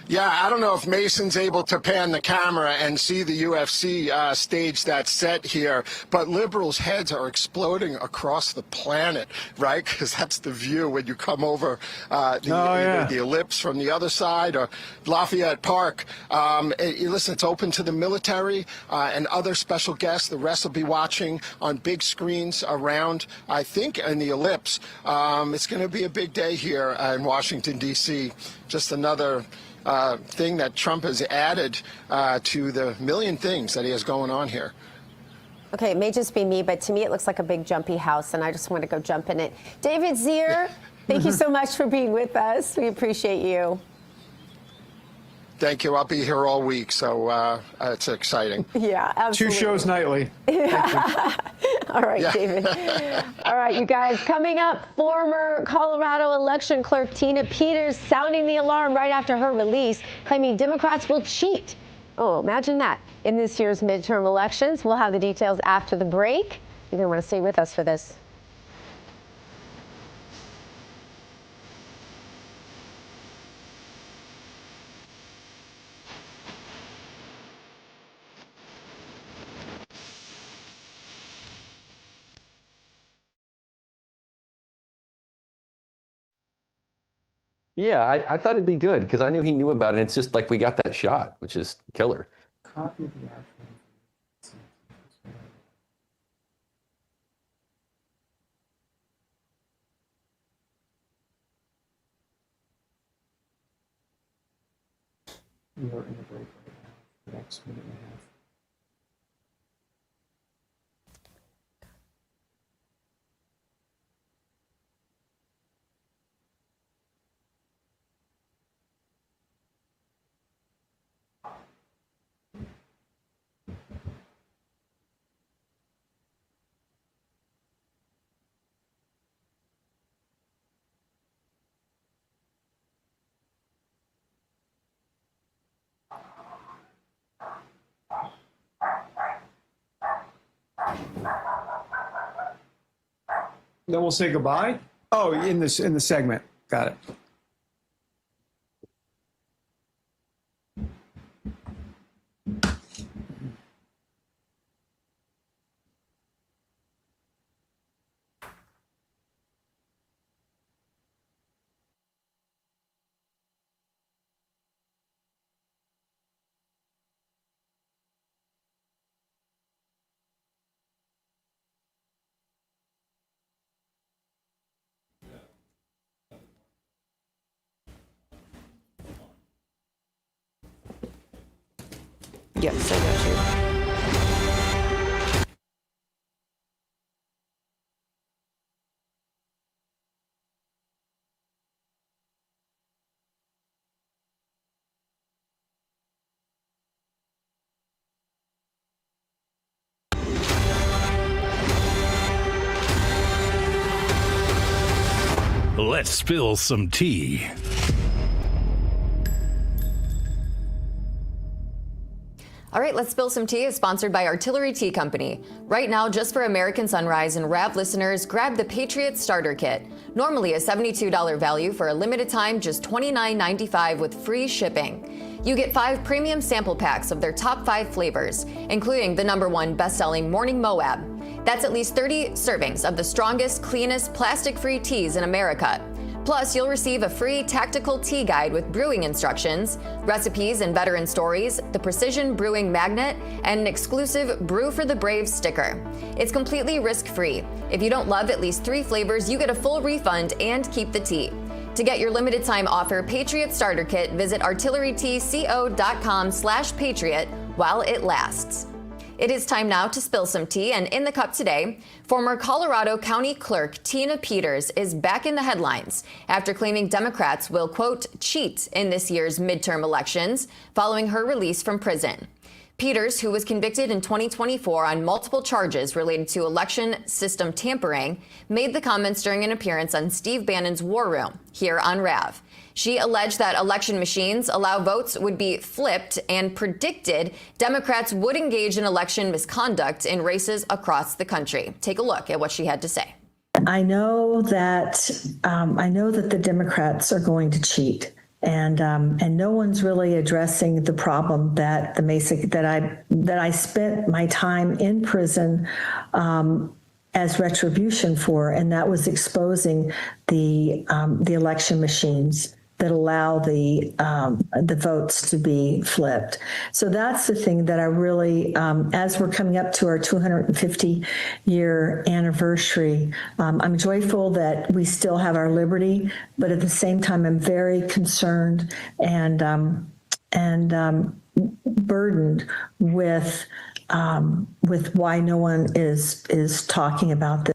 Yeah, I don't know if Mason's able to pan the camera and see the UFC stage that's set here, but liberals' heads are exploding across the planet, right? Because that's the view when you come over the ellipse from the other side or Lafayette Park. Listen, it's open to the military and other special guests. The rest will be watching on big screens around, I think, in the ellipse. It's going to be a big day here in Washington, D.C. Just another thing that Trump has added to the million things that he has going on here. Okay, it may just be me, but to me it looks like a big jumpy house, and I just want to go jump in it. David Zier, thank you so much for being with us. We appreciate you. Thank you. I'll be here all week, so it's exciting. Yeah, absolutely. 2 shows nightly. All right, David. All right, you guys. Coming up, former Colorado election clerk Tina Peters sounding the alarm right after her release, claiming Democrats will cheat. Oh, imagine that. In this year's midterm elections. We'll have the details after the break. You're going to want to stay with us for this. Yeah, I thought it'd be good because I knew he knew about it. It's just like we got that shot, which is killer. Copy of the actual. We are in a break right now. The next minute and a half. Then we'll say goodbye. Oh, in the segment. Got it. Yes, I got you. Let's spill some tea. All right, Let's Spill Some Tea is sponsored by Artillery Tea Company. Right now, just for American Sunrise and RAV listeners, grab the Patriot Starter Kit. Normally a $72 value, for a limited time, just $29.95 with free shipping. You get 5 premium sample packs of their top 5 flavors, including the #1 best-selling Morning Moab. That's at least 30 servings of the strongest, cleanest, plastic-free teas in America. Plus, you'll receive a free tactical tea guide with brewing instructions, recipes and veteran stories, the Precision Brewing Magnet, and an exclusive Brew for the Brave sticker. It's completely risk-free. If you don't love at least 3 flavors, you get a full refund and keep the tea. To get your limited time offer Patriot Starter Kit, visit artillerytco.com/patriot while it lasts. It is time now to spill some tea, and in the cup today, former Colorado County Clerk Tina Peters is back in the headlines after claiming Democrats will, quote, cheat in this year's midterm elections following her release from prison. Peters, who was convicted in 2024 on multiple charges related to election system tampering, made the comments during an appearance on Steve Bannon's War Room here on RAV. She alleged that election machines allow votes would be flipped and predicted Democrats would engage in election misconduct in races across the country. Take a look at what she had to say. I know that the Democrats are going to cheat, and no one's really addressing the problem that I spent my time in prison as retribution for, and that was exposing the election machines that allow the votes to be flipped. So that's the thing that I really, as we're coming up to our 250-year anniversary, I'm joyful that we still have our liberty, but at the same time, I'm very concerned and burdened with why no one is talking about this.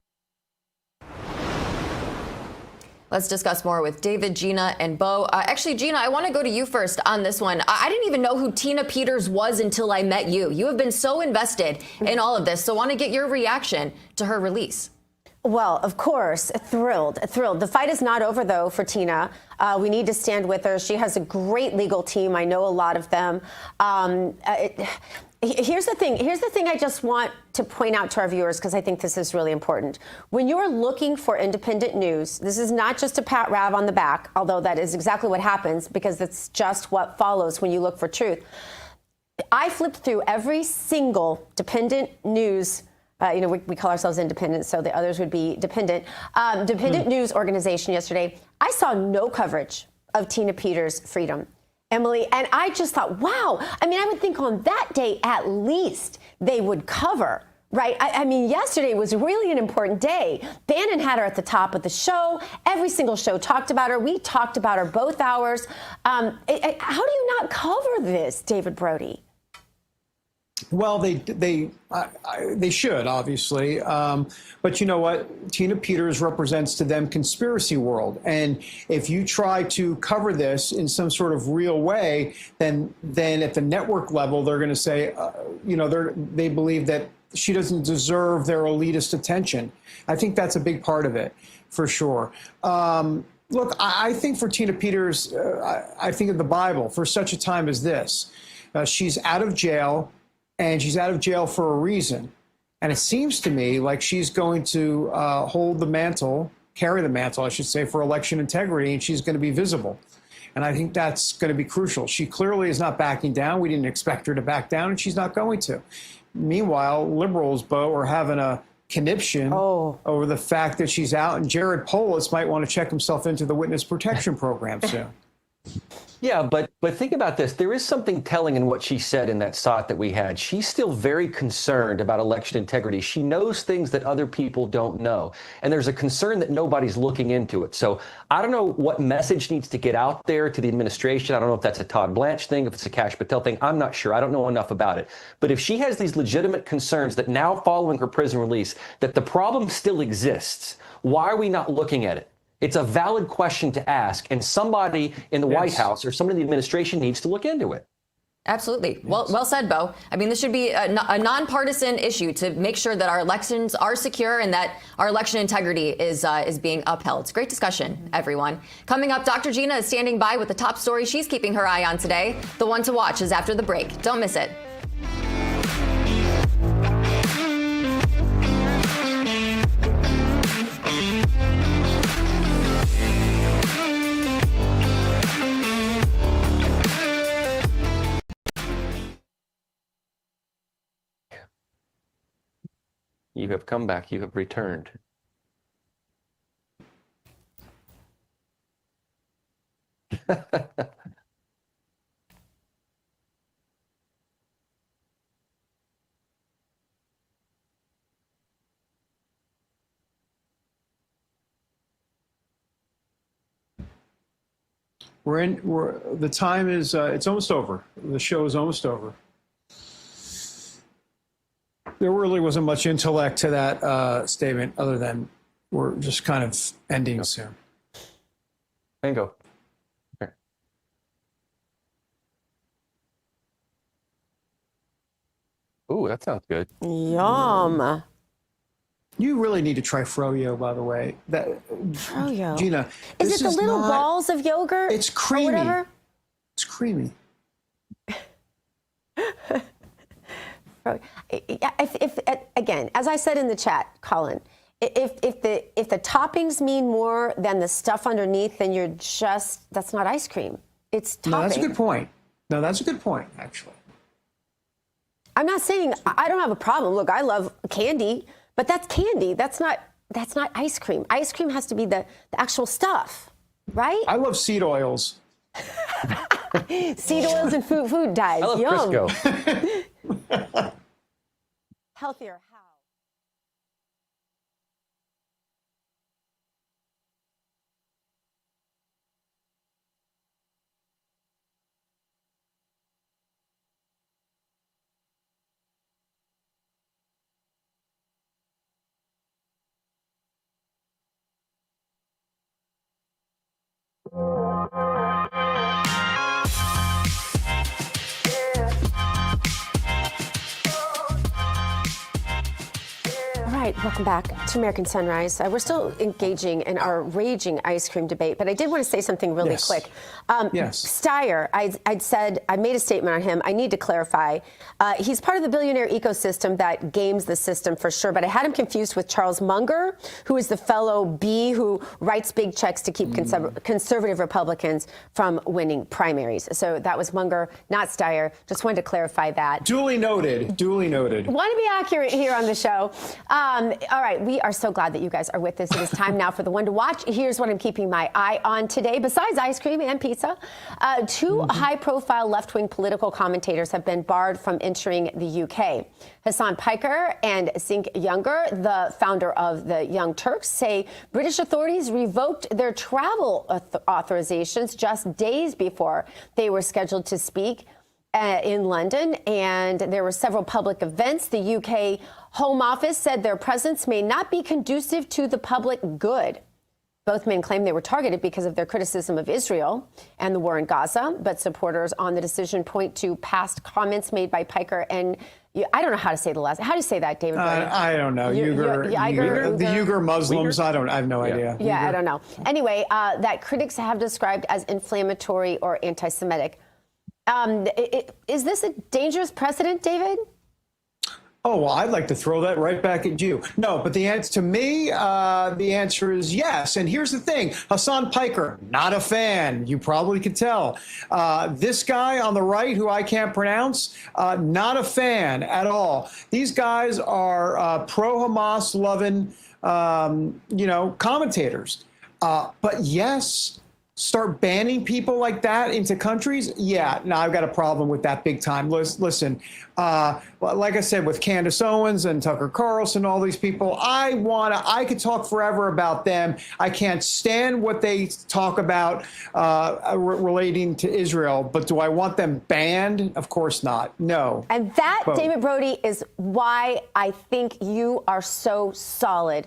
Let's discuss more with David, Gina, and Bo. Actually, Gina, I want to go to you first on this one. I didn't even know who Tina Peters was until I met you. You have been so invested in all of this, so I want to get your reaction to her release. Well, of course, thrilled. The fight is not over, though, for Tina. We need to stand with her. She has a great legal team. I know a lot of them. Here's the thing I just want to point out to our viewers, because I think this is really important. When you're looking for independent news, this is not just a pat Rav on the back, although that is exactly what happens, because that's just what follows when you look for truth. I flipped through every single dependent news. We call ourselves independent, so the others would be dependent. News organization yesterday. I saw no coverage of Tina Peters' freedom, Emily. And I just thought, wow. I mean, I would think on that day, at least they would cover, right? I mean, yesterday was really an important day. Bannon had her at the top of the show. Every single show talked about her. We talked about her both hours. How do you not cover this, David Brody? Well, they should, obviously. But you know what? Tina Peters represents to them conspiracy world. And if you try to cover this in some sort of real way, then at the network level, they're going to say, they believe that she doesn't deserve their elitist attention. I think that's a big part of it, for sure. Look, I think for Tina Peters, I think of the Bible for such a time as this. She's out of jail. And she's out of jail for a reason. And it seems to me like she's going to hold the mantle, carry the mantle, I should say, for election integrity, and she's going to be visible. And I think that's going to be crucial. She clearly is not backing down. We didn't expect her to back down, and she's not going to. Meanwhile, liberals, Bo, are having a conniption over the fact that she's out, and Jared Polis might want to check himself into the witness protection program soon. Yeah, but think about this. There is something telling in what she said in that SOT that we had. She's still very concerned about election integrity. She knows things that other people don't know. And there's a concern that nobody's looking into it. So I don't know what message needs to get out there to the administration. I don't know if that's a Todd Blanche thing, if it's a Kash Patel thing. I'm not sure. I don't know enough about it. But if she has these legitimate concerns that now following her prison release, that the problem still exists, why are we not looking at it? It's a valid question to ask, and somebody in the White House or somebody in the administration needs to look into it. Absolutely. Yes. Well said, Bo. I mean, this should be a nonpartisan issue to make sure that our elections are secure and that our election integrity is being upheld. It's a great discussion, everyone. Coming up, Dr. Gina is standing by with the top story she's keeping her eye on today. The one to watch is after the break. Don't miss it. You have come back. You have returned. The time is, it's almost over. The show is almost over. There really wasn't much intellect to that statement other than we're just kind of ending soon. Bingo. Okay. Ooh, that sounds good. Yum. You really need to try froyo, by the way. Froyo? Gina, is it the little balls of yogurt? It's creamy. Or whatever? It's creamy. If again, as I said in the chat, Colin, if the toppings mean more than the stuff underneath, then that's not ice cream. It's topping. No, that's a good point. No, that's a good point, actually. I'm not saying I don't have a problem. Look, I love candy, but that's candy. That's not ice cream. Ice cream has to be the actual stuff, right? I love seed oils. Seed oils and food dyes. I love Yum. Crisco. Healthier how? Welcome back to American Sunrise. We're still engaging in our raging ice cream debate, but I did want to say something really quick. Steyer, I'd said, I made a statement on him. I need to clarify. He's part of the billionaire ecosystem that games the system for sure, but I had him confused with Charles Munger, who is the fellow B who writes big checks to keep conservative Republicans from winning primaries. So that was Munger, not Steyer. Just wanted to clarify that. Duly noted. Duly noted. Want to be accurate here on the show. All right, we are so glad that you guys are with us. It is time now for the one to watch. Here's what I'm keeping my eye on today. Besides ice cream and pizza, two high-profile left-wing political commentators have been barred from entering the UK. Hassan Piker and Cenk Uygur, the founder of the Young Turks, say British authorities revoked their travel authorizations just days before they were scheduled to speak in London, and there were several public events. The UK Home Office said their presence may not be conducive to the public good. Both men claim they were targeted because of their criticism of Israel and the war in Gaza, but supporters on the decision point to past comments made by Piker and I don't know how to say the last. How do you say that, David? I don't know. The Uyghur Muslims. I have no idea. Yeah, I don't know. Anyway, that critics have described as inflammatory or anti-Semitic. Is this a dangerous precedent, David? Oh, well, I'd like to throw that right back at you. No, but the answer to me, the answer is yes. And here's the thing. Hassan Piker, not a fan. You probably could tell. This guy on the right, who I can't pronounce, not a fan at all. These guys are pro-Hamas loving, commentators. But yes, start banning people like that into countries? Yeah, no, I've got a problem with that big time. Listen, like I said, with Candace Owens and Tucker Carlson, all these people, I could talk forever about them. I can't stand what they talk about relating to Israel, but do I want them banned? Of course not. No. And that, David Brody, is why I think you are so solid